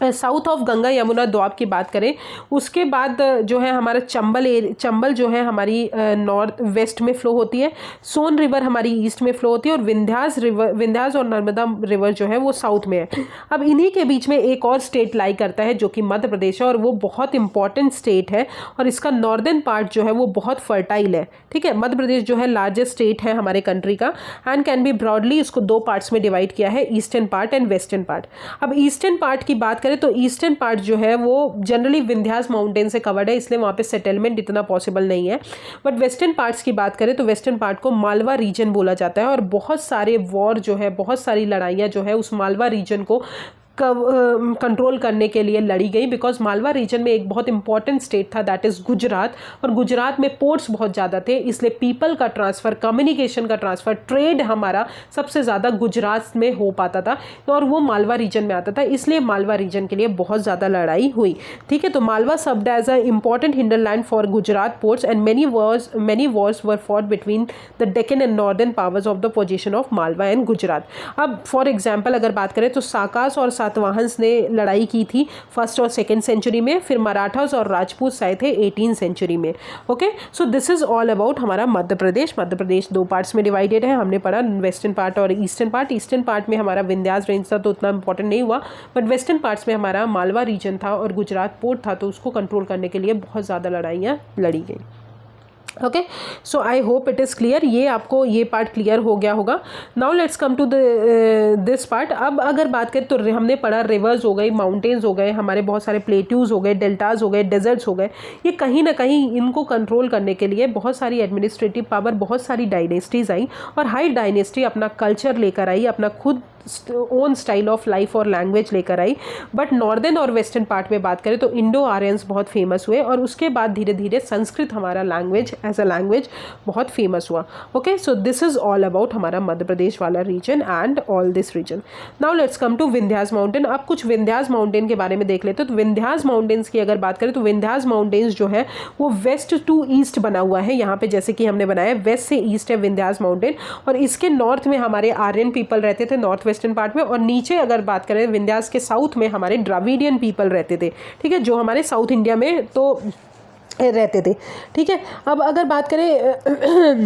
साउथ ऑफ गंगा यमुना द्वाब की बात करें, उसके बाद जो है हमारा चंबल जो है हमारी नॉर्थ वेस्ट में फ्लो होती है, सोन रिवर हमारी ईस्ट में फ्लो होती है, और विंध्यास और नर्मदा रिवर जो है वो साउथ में है। अब इन्हीं के बीच में एक और स्टेट लाई करता है जो कि मध्य प्रदेश है, और वो बहुत इंपॉर्टेंट स्टेट है, और इसका नॉर्दर्न पार्ट जो है वो बहुत फर्टाइल है, ठीक है। मध्य प्रदेश जो है लार्जेस्ट स्टेट है हमारे कंट्री का, एंड कैन बी ब्रॉडली इसको 2 पार्ट्स में डिवाइड किया है, eastern part and western part. अब ईस्टर्न पार्ट की बात तो ईस्टर्न पार्ट जो है वो जनरली विंध्यास माउंटेन से कवर्ड है, इसलिए वहाँ पे सेटलमेंट इतना पॉसिबल नहीं है। बट वेस्टर्न पार्ट्स की बात करें तो वेस्टर्न पार्ट को मालवा रीजन बोला जाता है, और बहुत सारे वॉर जो है, बहुत सारी लड़ाइयाँ जो है उस मालवा रीजन को कंट्रोल करने के लिए लड़ी गई, बिकॉज मालवा रीजन में एक बहुत इंपॉर्टेंट स्टेट था दैट इज़ गुजरात, और गुजरात में पोर्ट्स बहुत ज़्यादा थे, इसलिए पीपल का ट्रांसफ़र, कम्युनिकेशन का ट्रांसफ़र, ट्रेड हमारा सबसे ज़्यादा गुजरात में हो पाता था, और वो मालवा रीजन में आता था, इसलिए मालवा रीजन के लिए बहुत ज़्यादा लड़ाई हुई, ठीक है। तो Malwa served as a important hinterland for Gujarat ports, and many wars were fought between the Deccan and northern powers of the position of Malwa and Gujarat. अब फॉर एग्जाम्पल अगर बात करें तो साकास और सातवाहन्स ने लड़ाई की थी 1st और 2nd सेंचुरी में, फिर मराठास और राजपूत आए थे 18th सेंचुरी में। Okay, so this is all about हमारा मध्य प्रदेश। मध्य प्रदेश 2 पार्ट्स में डिवाइडेड है, हमने पढ़ा वेस्टर्न पार्ट और ईस्टर्न पार्ट। ईस्टर्न पार्ट में हमारा विंध्यास रेंज था तो उतना इंपॉर्टेंट नहीं हुआ, बट वेस्टर्न पार्ट्स में हमारा मालवा रीजन था और गुजरात पोर्ट था, तो उसको कंट्रोल करने के लिए बहुत ज़्यादा लड़ाइयाँ लड़ी गई। Okay, so I hope it is clear. ये आपको ये पार्ट क्लियर हो गया होगा। Now let's come to this part. अब अगर बात करें तो हमने पढ़ा रिवर्स हो गई, माउंटेन्स हो गए, हमारे बहुत सारे प्लेट्यूज हो गए, डेल्टाज हो गए, डेजर्ट्स हो गए। ये कहीं ना कहीं इनको कंट्रोल करने के लिए बहुत सारी एडमिनिस्ट्रेटिव पावर, बहुत सारी डायनेस्टीज आई और हर डायनेस्टी अपना कल्चर लेकर आई, अपना खुद ओन स्टाइल ऑफ लाइफ और लैंग्वेज लेकर आई। बट नॉर्दर्न और वेस्टर्न पार्ट में बात करें तो इंडो आर्यंस बहुत फेमस हुए और उसके बाद धीरे धीरे संस्कृत हमारा लैंग्वेज एज अ लैंग्वेज बहुत फेमस हुआ। Okay, so this is all about हमारा मध्य प्रदेश वाला region and all this region. Now let's come to Vindhyas mountain. अब कुछ विंध्यास माउंटेन के बारे में देख लेते हैं। तो विंध्यास माउंटेन्स की अगर बात करें तो विंध्यास माउंटेन्स जो है वो वेस्ट टू ईस्ट बना हुआ है। यहाँ पे जैसे कि हमने बनाया वेस्ट से ईस्ट है विंध्यास माउंटेन और इसके नॉर्थ में हमारे आर्यन पीपल रहते थे, नॉर्थ वेस्टर्न पार्ट में, और नीचे अगर बात करें विंध्यास के साउथ में हमारे द्रविडियन पीपल रहते थे। ठीक है, जो हमारे साउथ इंडिया में तो रहते थे। ठीक है, अब अगर बात करें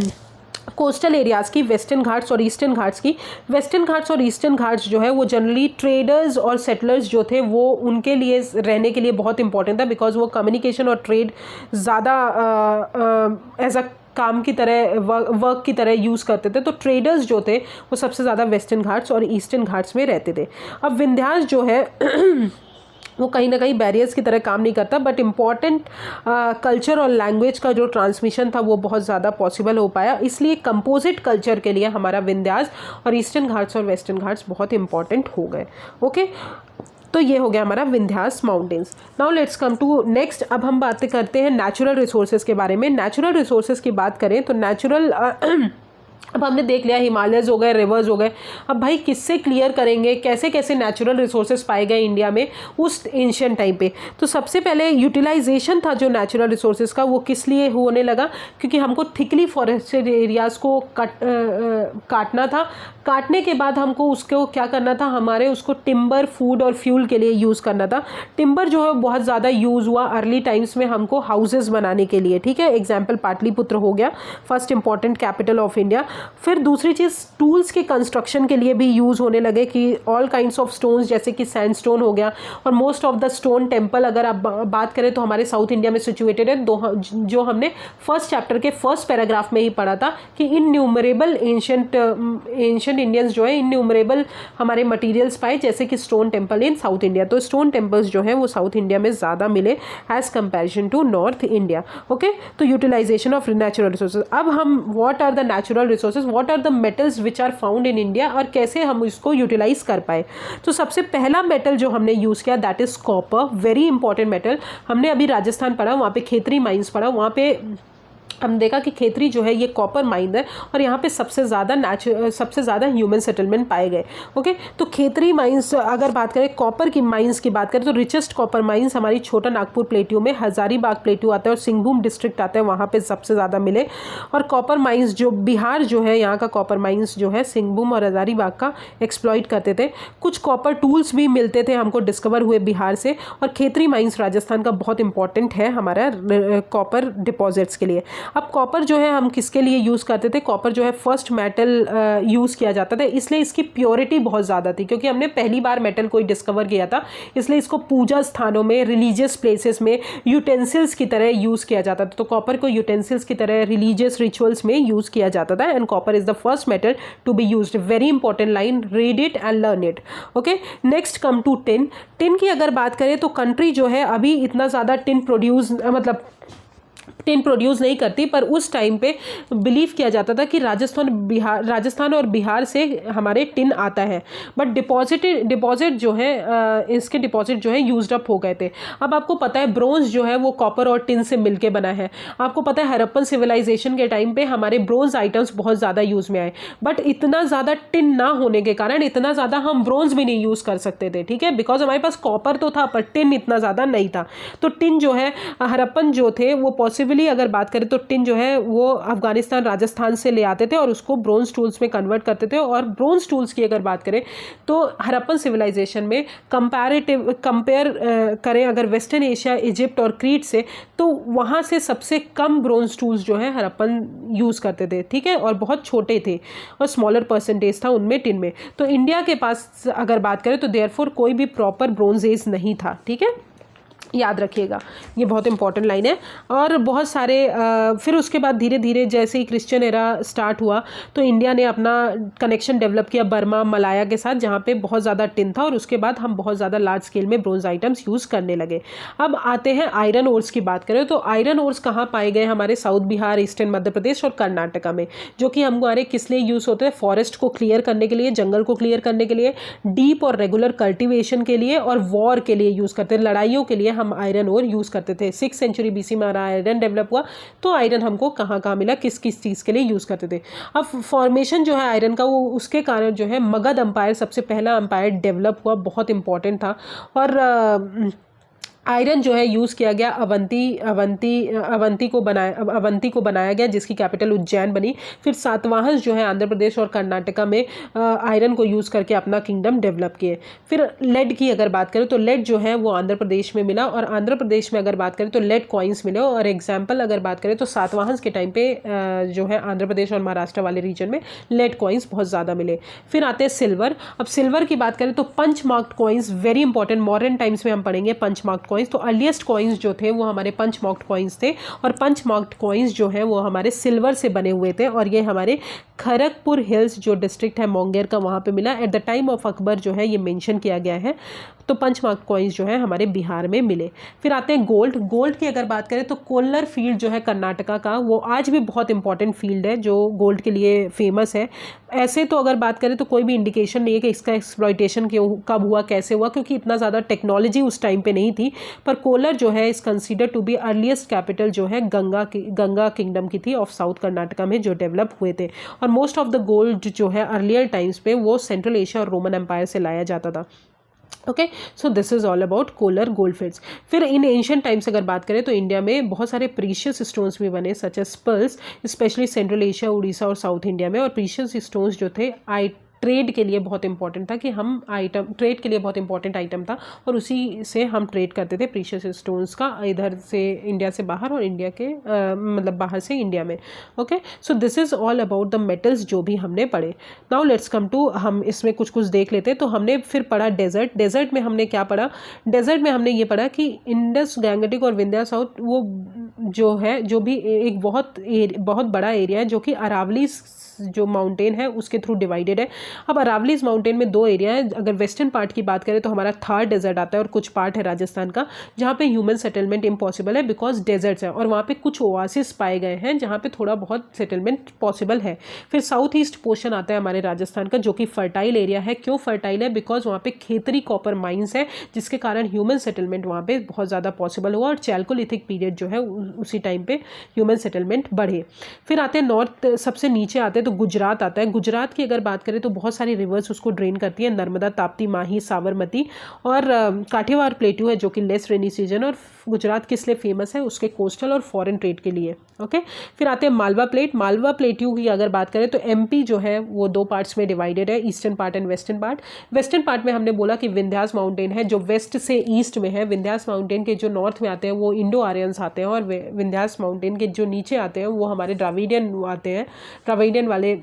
कोस्टल एरियाज़ की, वेस्टर्न घाट्स और ईस्टर्न घाट्स की, वेस्टर्न घाट्स और ईस्टर्न घाट्स जो है वो जनरली ट्रेडर्स और सेटलर्स जो थे वो उनके लिए रहने के लिए बहुत इंपॉर्टेंट था, बिकॉज वो कम्युनिकेशन और ट्रेड ज़्यादा एज अ काम की तरह वर्क की तरह यूज़ करते थे। तो ट्रेडर्स जो थे वो सबसे ज़्यादा वेस्टर्न घाट्स और ईस्टर्न घाट्स में रहते थे। अब विंध्यास जो है वो कहीं ना कहीं बैरियर्स की तरह काम नहीं करता, बट इम्पॉर्टेंट कल्चर और लैंग्वेज का जो ट्रांसमिशन था वो बहुत ज़्यादा पॉसिबल हो पाया। इसलिए कंपोजिट कल्चर के लिए हमारा विंध्यास और ईस्टर्न घाट्स और वेस्टर्न घाट्स बहुत इंपॉर्टेंट हो गए। ओके, तो ये हो गया हमारा Vindhyas mountains. Now let's come to next. अब हम बातें करते हैं नेचुरल रिसोर्सेज के बारे में। नेचुरल रिसोर्सेज की बात करें तो नेचुरल अब हमने देख लिया हिमालयज हो गए, रिवर्स हो गए। अब भाई किससे क्लियर करेंगे कैसे कैसे नेचुरल रिसोर्सेज पाए गए इंडिया में उस एंशिएंट टाइम पे। तो सबसे पहले यूटिलाइजेशन था जो नेचुरल रिसोर्सेज का, वो किस लिए होने लगा, क्योंकि हमको थिकली फॉरेस्टेड एरियाज़ को काटना था। काटने के बाद हमको उसको क्या करना था, हमारे उसको टिम्बर, फूड और फ्यूल के लिए यूज़ करना था। टिम्बर जो है बहुत ज़्यादा यूज़ हुआ अर्ली टाइम्स में हमको हाउसेज बनाने के लिए। ठीक है, एग्जाम्पल पाटलिपुत्र हो गया, first important capital of India. फिर दूसरी चीज़ टूल्स के कंस्ट्रक्शन के लिए भी यूज़ होने लगे कि ऑल काइंड्स ऑफ स्टोन्स, जैसे कि सैंडस्टोन हो गया। और most of the stone temple अगर आप बात करें तो हमारे साउथ इंडिया में सिचुएटेड है। जो हमने फर्स्ट चैप्टर के फर्स्ट पैराग्राफ में ही पढ़ा था कि इनन्यूमरेबल एंशिएंट इंडियंस जो है इनन्यूमरेबल हमारे मटेरियल्स पाए, जैसे कि stone temple in south India. तो स्टोन टेम्पल्स जो है वो साउथ इंडिया में ज़्यादा मिले as comparison to north India. Okay, तो यूटिलाइजेशन ऑफ नेचुरल रिसोर्सेज। अब हम what are the natural resources, what are the metals which are found in India और कैसे हम इसको यूटिलाइज कर पाए। तो सबसे पहला मेटल जो हमने यूज़ किया that is copper, very important metal. हमने अभी राजस्थान पढ़ा, वहाँ पे खेतरी माइंस पढ़ा, वहाँ पे हम देखा कि खेतरी जो है ये कॉपर माइन है और यहाँ पे सबसे ज़्यादा ह्यूमन सेटलमेंट पाए गए। ओके, तो खेतरी माइंस अगर बात करें, कॉपर की माइंस की बात करें तो रिचेस्ट कॉपर माइंस हमारी छोटा नागपुर प्लेट्यू में, हजारीबाग प्लेट्यू आता है और सिंहभूम डिस्ट्रिक्ट आता है, वहाँ पे सबसे ज़्यादा मिले। और कॉपर माइंस जो बिहार जो है यहाँ का कॉपर माइंस जो है सिंहभूम और हजारीबाग का एक्सप्लॉइट करते थे। कुछ कॉपर टूल्स भी मिलते थे हमको, डिस्कवर हुए बिहार से। और खेतरी माइंस राजस्थान का बहुत इंपॉर्टेंट है हमारा कॉपर डिपॉजिट्स के लिए। अब कॉपर जो है हम किसके लिए यूज़ करते थे, कॉपर जो है फर्स्ट मेटल यूज़ किया जाता था, इसलिए इसकी प्योरिटी बहुत ज़्यादा थी, क्योंकि हमने पहली बार मेटल कोई डिस्कवर किया था, इसलिए इसको पूजा स्थानों में, रिलीजियस प्लेसेस में यूटेंसिल्स की तरह यूज़ किया जाता था। तो कॉपर को यूटेंसिल्स की तरह रिलीजियस रिचुअल्स में यूज़ किया जाता था। And copper is the first metal to be used. Very important line, read it and learn it. Okay, next come to tin. Tin की अगर बात करें तो कंट्री जो है अभी इतना ज़्यादा टिन प्रोड्यूस नहीं करती, पर उस टाइम पे बिलीव किया जाता था कि राजस्थान और बिहार से हमारे टिन आता है। बट डिपॉजिट जो है इसके डिपॉजिट जो है यूज्ड अप हो गए थे। अब आपको पता है ब्रोंज जो है वो कॉपर और टिन से मिलके बना है। आपको पता है हड़प्पन सिविलाइजेशन के टाइम पे हमारे ब्रोंज आइटम्स बहुत ज़्यादा यूज़ में आए, बट इतना ज़्यादा टिन ना होने के कारण इतना ज़्यादा हम ब्रोंज भी नहीं यूज़ कर सकते थे। ठीक है, बिकॉज हमारे पास कॉपर तो था पर टिन इतना ज़्यादा नहीं था। तो टिन जो है हड़प्पन जो थे वो पॉसिबली अगर बात करें तो टिन जो है वो अफगानिस्तान, राजस्थान से ले आते थे और उसको ब्रोंज टूल्स में कन्वर्ट करते थे। और ब्रोंज टूल्स की अगर बात करें तो हड़प्पन सिविलाइजेशन में कंपेयर करें अगर वेस्टर्न एशिया, इजिप्ट और क्रीट से, तो वहाँ से सबसे कम ब्रोंज टूल्स जो है हड़प्पन यूज़ करते थे। ठीक है, और बहुत छोटे थे और स्मॉलर परसेंटेज था उनमें टिन में। तो इंडिया के पास अगर बात करें तो देयरफॉर कोई भी प्रॉपर ब्रोंज एज नहीं था। ठीक है, याद रखिएगा, ये बहुत इंपॉर्टेंट लाइन है। और बहुत सारे फिर उसके बाद धीरे धीरे जैसे ही क्रिश्चियन एरा स्टार्ट हुआ तो इंडिया ने अपना कनेक्शन डेवलप किया बर्मा मलाया के साथ, जहाँ पे बहुत ज़्यादा टिन था, और उसके बाद हम बहुत ज़्यादा लार्ज स्केल में ब्रोंज आइटम्स यूज़ करने लगे। अब आते हैं आयरन ओर्स की बात करें तो आयरन ओर्स कहाँ पाए गए? हमारे साउथ बिहार, ईस्टर्न मध्य प्रदेश और कर्नाटका में, जो कि हमारे किस लिए यूज़ होते हैं? फॉरेस्ट को क्लियर करने के लिए, जंगल को क्लियर करने के लिए, डीप और रेगुलर कल्टिवेशन के लिए, और वॉर के लिए यूज़ करते हैं, लड़ाइयों के लिए हम आयरन ओर यूज़ करते थे। 6th सेंचुरी बीसी में हमारा आयरन डेवलप हुआ, तो आयरन हमको कहाँ कहाँ मिला, किस किस चीज़ के लिए यूज़ करते थे। अब फॉर्मेशन जो है आयरन का, वो उसके कारण जो है मगध अंपायर सबसे पहला अंपायर डेवलप हुआ, बहुत इंपॉर्टेंट था। और आयरन जो है यूज़ किया गया अवंती को बनाया गया, जिसकी कैपिटल उज्जैन बनी। फिर सातवाहन जो है आंध्र प्रदेश और कर्नाटका में आयरन को यूज़ करके अपना किंगडम डेवलप किए। फिर लेड की अगर बात करें तो लेड जो है वो आंध्र प्रदेश में मिला, और आंध्र प्रदेश में अगर बात करें तो लेड कॉइन्स मिले। और एग्जाम्पल अगर बात करें तो सातवाहन के टाइम पे जो है आंध्र प्रदेश और महाराष्ट्र वाले रीजन में लेड कॉइन्स बहुत ज़्यादा मिले। फिर आते हैं सिल्वर। अब सिल्वर की बात करें तो punch marked coins, very important, modern times में हम पढ़ेंगे पंच मार्क्ड कॉइन्स। तो अर्लीस्ट कॉइन्स जो थे वो हमारे पंच मार्क्ड कॉइन्स थे, और पंच मार्क्ड कॉइन्स जो है वो हमारे सिल्वर से बने हुए थे, और ये हमारे खड़गपुर हिल्स जो डिस्ट्रिक्ट है मुंगेर का, वहाँ पे मिला। At the time of Akbar जो है ये मेंशन किया गया है। तो पंच मार्क्ड कॉइन्स जो है हमारे बिहार में मिले। फिर आते हैं गोल्ड। गोल्ड की अगर बात करें तो कोल्लर फील्ड जो है कर्नाटका का, वो आज भी बहुत इंपॉर्टेंट फील्ड है जो गोल्ड के लिए फेमस है। ऐसे तो अगर बात करें तो कोई भी इंडिकेशन नहीं है कि इसका एक्सप्लॉयटेशन क्यों, कब हुआ, कैसे हुआ, क्योंकि इतना ज़्यादा टेक्नोलॉजी उस टाइम पे नहीं थी। पर कोलर जो है is consider to be earliest capital जो है गंगा किंगडम की थी ऑफ साउथ कर्नाटका में, जो डेवलप हुए थे। और मोस्ट ऑफ द गोल्ड जो है अर्लियर टाइम्स पे वो सेंट्रल एशिया और रोमन एम्पायर से लाया जाता था। Okay, so this is all about Kolar gold fields. फिर इन एंशियंट टाइम्स अगर बात करें तो इंडिया में बहुत सारे प्रीशियस स्टोन्स भी बने, such as pearls, specially central Asia, Orissa और साउथ इंडिया में। और प्रीशियस स्टोन्स जो थे ट्रेड के लिए बहुत इंपॉर्टेंट था, कि हम ट्रेड के लिए बहुत इंपॉर्टेंट आइटम था, और उसी से हम ट्रेड करते थे प्रीशियस स्टोन्स का, इधर से इंडिया से बाहर और इंडिया के मतलब बाहर से इंडिया में। Okay, so this is all about the metals जो भी हमने पढ़े। नाउ लेट्स कम टू, हम इसमें कुछ कुछ देख लेते हैं। तो हमने फिर पढ़ा डेजर्ट। डेजर्ट में हमने क्या पढ़ा? डेजर्ट में हमने ये पढ़ा कि इंडस, गैंगटिक और विंध्या साउथ वो जो है, जो भी एक बहुत बड़ा एरिया है, जो कि अरावली जो माउंटेन है उसके थ्रू डिवाइडेड है। अब अरावलीज माउंटेन में दो एरिया है। अगर वेस्टर्न पार्ट की बात करें तो हमारा थार डेजर्ट आता है, और कुछ पार्ट है राजस्थान का जहाँ पे ह्यूमन सेटलमेंट इम्पॉसिबल है, बिकॉज डेजर्ट्स है, और वहाँ पे कुछ ओआसिस पाए गए हैं जहाँ पे थोड़ा बहुत सेटलमेंट पॉसिबल है। फिर साउथ ईस्ट पोर्शन आता है हमारे राजस्थान का, जो कि फर्टाइल एरिया है। क्यों फर्टाइल है? बिकॉज वहाँ पे खेतरी कॉपर माइंस है, जिसके कारण ह्यूमन सेटलमेंट वहाँ पे बहुत ज़्यादा पॉसिबल हुआ, और चैल्कोलिथिक पीरियड जो है उसी टाइम पे ह्यूमन सेटलमेंट बढ़े। फिर आते हैं नॉर्थ, सबसे नीचे आते हैं तो गुजरात आता है। गुजरात की अगर बात करें तो बहुत सारी रिवर्स उसको ड्रेन करती है, नर्मदा, ताप्ती, माही, साबरमती, और काठियावाड़ प्लेट्यू है जो कि लेस रेनी सीजन। और गुजरात किस लिए फेमस है? उसके कोस्टल और फॉरेन ट्रेड के लिए। ओके, फिर आते हैं मालवा प्लेट। मालवा प्लेट्यू की अगर बात करें तो एमपी जो है वो दो पार्ट्स में डिवाइडेड है, eastern part and western part. Western part में हमने बोला कि विंध्यास माउंटेन है जो वेस्ट से ईस्ट में है। विंध्यास माउंटेन के जो नॉर्थ में आते हैं वो इंडो आर्यंस आते हैं, और विंध्यास माउंटेन के जो नीचे आते हैं वो हमारे द्राविडियन आते हैं, द्राविडियन वाले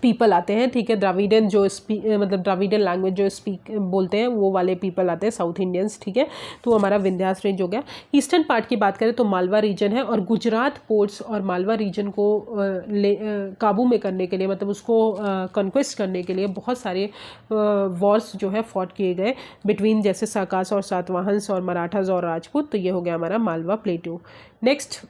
पीपल आते हैं। ठीक है, द्राविडियन जो मतलब द्राविडियन लैंग्वेज जो बोलते हैं वो वाले पीपल आते हैं, साउथ इंडियंस। ठीक है, तो हमारा विंध्यास रेंज हो गया। ईस्टर्न पार्ट की बात करें तो मालवा रीजन है, और गुजरात पोर्ट्स और मालवा रीजन को काबू में करने के लिए, मतलब उसको कॉन्क्वेस्ट करने के लिए बहुत सारे वॉर्स जो है फॉट किए गए बिटवीन, जैसे साकास और सातवाहंस और मराठास और राजपूत। तो ये हो गया हमारा Malwa plateau. Next,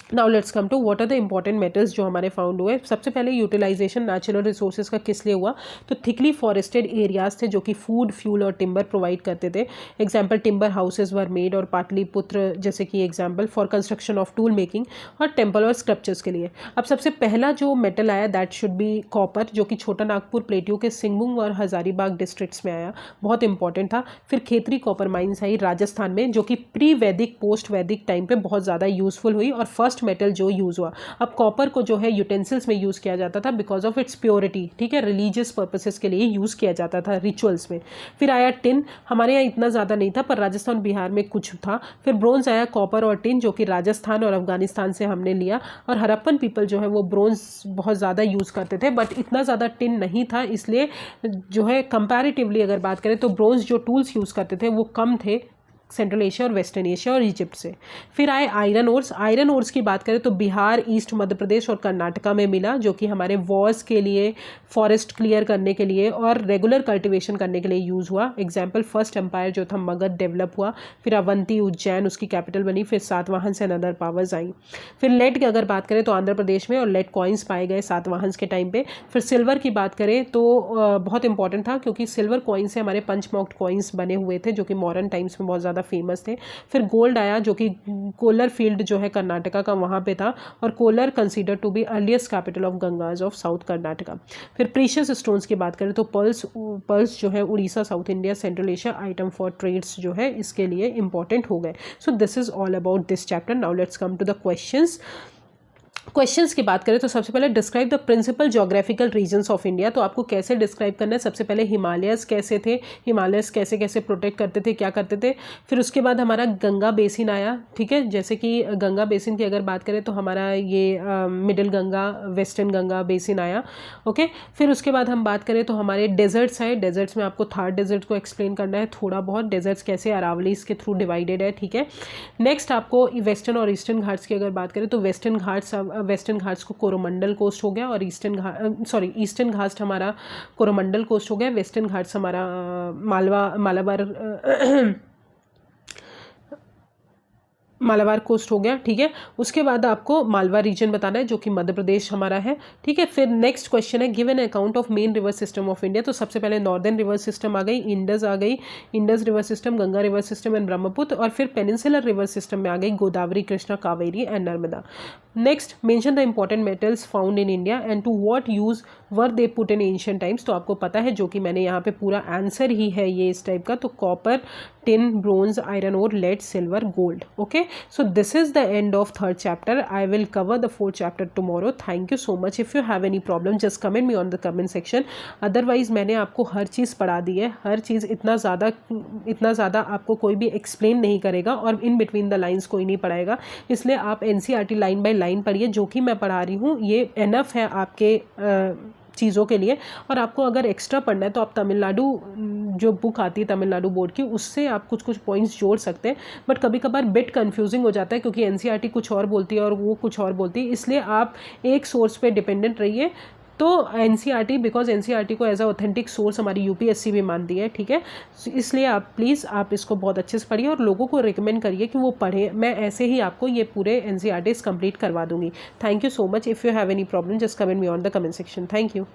now let's come to what are the important metals जो हमारे फाउंड हुए। सबसे पहले यूटिलाइजेशन नेचुरल रिसोर्सेज का किस लिए हुआ? तो थिकली फॉरेस्टेड एरियाज थे जो कि फूड, फ्यूल और टिम्बर प्रोवाइड करते थे। Example, timber houses were made, और पाटलिपुत्र जैसे कि example for construction of tool making और टेम्पल और स्कल्पचर्स के लिए। अब सबसे पहला जो मेटल आया दैट शुड बी कॉपर, जो कि छोटा नागपुर प्लेट्यू के सिंगभूम और हजारीबाग डिस्ट्रिक्ट्स में आया, बहुत इंपॉर्टेंट था। फिर खेतरी कॉपर माइंस आई राजस्थान में, जो कि प्री वैदिक पोस्ट वैदिक टाइम पे बहुत ज़्यादा यूजफुल हुई और फर्स्ट मेटल जो यूज हुआ। अब कॉपर को जो है यूटेंसिल्स में यूज किया जाता था बिकॉज ऑफ इट्स प्योरिटी। ठीक है, रिलीजियस पर्पसेस के लिए यूज किया जाता था, रिचुअल्स में। फिर आया टिन, हमारे यहाँ इतना ज़्यादा नहीं था पर राजस्थान बिहार में कुछ था। फिर ब्रोंज आया, कॉपर और टिन, जो कि राजस्थान और अफगानिस्तान से हमने लिया। और हड़प्पन पीपल जो है वो ब्रोंज बहुत ज़्यादा यूज़ करते थे, बट इतना ज़्यादा टिन नहीं था, इसलिए जो है कंपैरेटिवली अगर बात करें तो ब्रोंज जो टूल्स यूज़ करते थे वो कम थे सेंट्रल एशिया और वेस्टर्न एशिया और इजिप्ट से। फिर आए आयरन ओर्स। आयरन ओर्स की बात करें तो बिहार, ईस्ट मध्य प्रदेश और कर्नाटका में मिला, जो कि हमारे वॉर्स के लिए, फॉरेस्ट क्लियर करने के लिए और रेगुलर कल्टिवेशन करने के लिए यूज़ हुआ। एग्जाम्पल फर्स्ट एम्पायर जो था मगध डेवलप हुआ, फिर अवंती उज्जैन उसकी कैपिटल बनी, फिर सातवाहन से अनदर पावर्स आई। फिर लेड की अगर बात करें तो आंध्र प्रदेश में और लेड कॉइन्स पाए गए सातवाहन के टाइम पे। फिर सिल्वर की बात करें तो बहुत इंपॉर्टेंट था, क्योंकि सिल्वर कॉइन से हमारे पंच मार्क्ड कॉइन्स बने हुए थे, जो कि मॉडर्न टाइम्स में बहुत ज़्यादा फेमस थे। फिर गोल्ड आया, जो कि कोलर फील्ड जो है कर्नाटका का वहाँ पे था, और Kolar consider to be earliest capital of Gangas of south Karnataka. फिर प्रीशियस स्टोन्स की बात करें तो पर्ल्स जो है Orissa, south India, central Asia, item for trades जो है इसके लिए इंपॉर्टेंट हो गए। So this is all about this chapter. Now let's come to the questions की बात करें तो सबसे पहले describe the principal geographical regions of India. तो आपको कैसे डिस्क्राइब करना है, सबसे पहले हिमालयस कैसे थे, हिमालयस कैसे कैसे प्रोटेक्ट करते थे, क्या करते थे। फिर उसके बाद हमारा गंगा बेसिन आया, ठीक है, जैसे कि गंगा बेसिन की अगर बात करें तो हमारा ये middle Ganga, western Ganga basin आया, ओके। फिर उसके बाद हम बात करें तो हमारे डेजर्ट्स आए। डेजर्ट्स में आपको थार डेजर्ट को एक्सप्लेन करना है थोड़ा बहुत, डेजर्ट्स कैसे अरावलीज के थ्रू डिवाइडेड है, ठीक है। नेक्स्ट आपको वेस्टर्न और ईस्टर्न घाट्स की अगर बात करें तो वेस्टर्न घाट्स को कोरोमंडल कोस्ट हो गया, और ईस्टर्न घाट्स हमारा कोरोमंडल कोस्ट हो गया, वेस्टर्न घाट्स हमारा मालाबार कोस्ट हो गया, ठीक है। उसके बाद आपको मालवा रीजन बताना है, जो कि मध्य प्रदेश हमारा है, ठीक है। फिर नेक्स्ट क्वेश्चन है give an account of main river system of India. तो सबसे पहले नॉर्दर्न रिवर सिस्टम आ गई, इंडस आ गई, Indus river system, Ganga river system and Brahmaputra, और फिर पेनिनसुलर रिवर सिस्टम में आ गई Godavari, Krishna, Kaveri and Narmada. Next mention the important metals found in India and to what use were they put in ancient times. तो आपको पता है, जो कि मैंने यहाँ पे पूरा आंसर ही है ये इस टाइप का, तो copper, tin, bronze, iron ore, lead, silver, gold, okay. So this is the end of third chapter. I will cover the fourth chapter tomorrow. Thank you so much. If you have any problem, just comment me on the comment section. Otherwise मैंने आपको हर चीज़ पढ़ा दी है, हर चीज़ इतना ज़्यादा आपको कोई भी explain नहीं करेगा, और इन बिटवीन द लाइंस कोई नहीं पढ़ाएगा, इसलिए आप NCERT लाइन बाय लाइन पढ़िए। जो कि मैं पढ़ा रही हूँ ये एनफ है आपके चीज़ों के लिए। और आपको अगर एक्स्ट्रा पढ़ना है तो आप तमिलनाडु जो बुक आती है तमिलनाडु बोर्ड की, उससे आप कुछ पॉइंट्स जोड़ सकते हैं, बट कभी कभार बिट कंफ्यूजिंग हो जाता है, क्योंकि NCERT कुछ और बोलती है और वो कुछ और बोलती है, इसलिए आप एक सोर्स पे डिपेंडेंट रहिए। तो NCERT, बिकॉज NCERT को एज अ ऑथेंटिक सोर्स हमारी UPSC भी मानती है, ठीक है। इसलिए आप प्लीज़ आप इसको बहुत अच्छे से पढ़िए और लोगों को रिकमेंड करिए कि वो पढ़ें। मैं ऐसे ही आपको ये पूरे NCERTs कंप्लीट करवा दूंगी। Thank you so much. If you have any problem just comment me on the comment section. Thank you.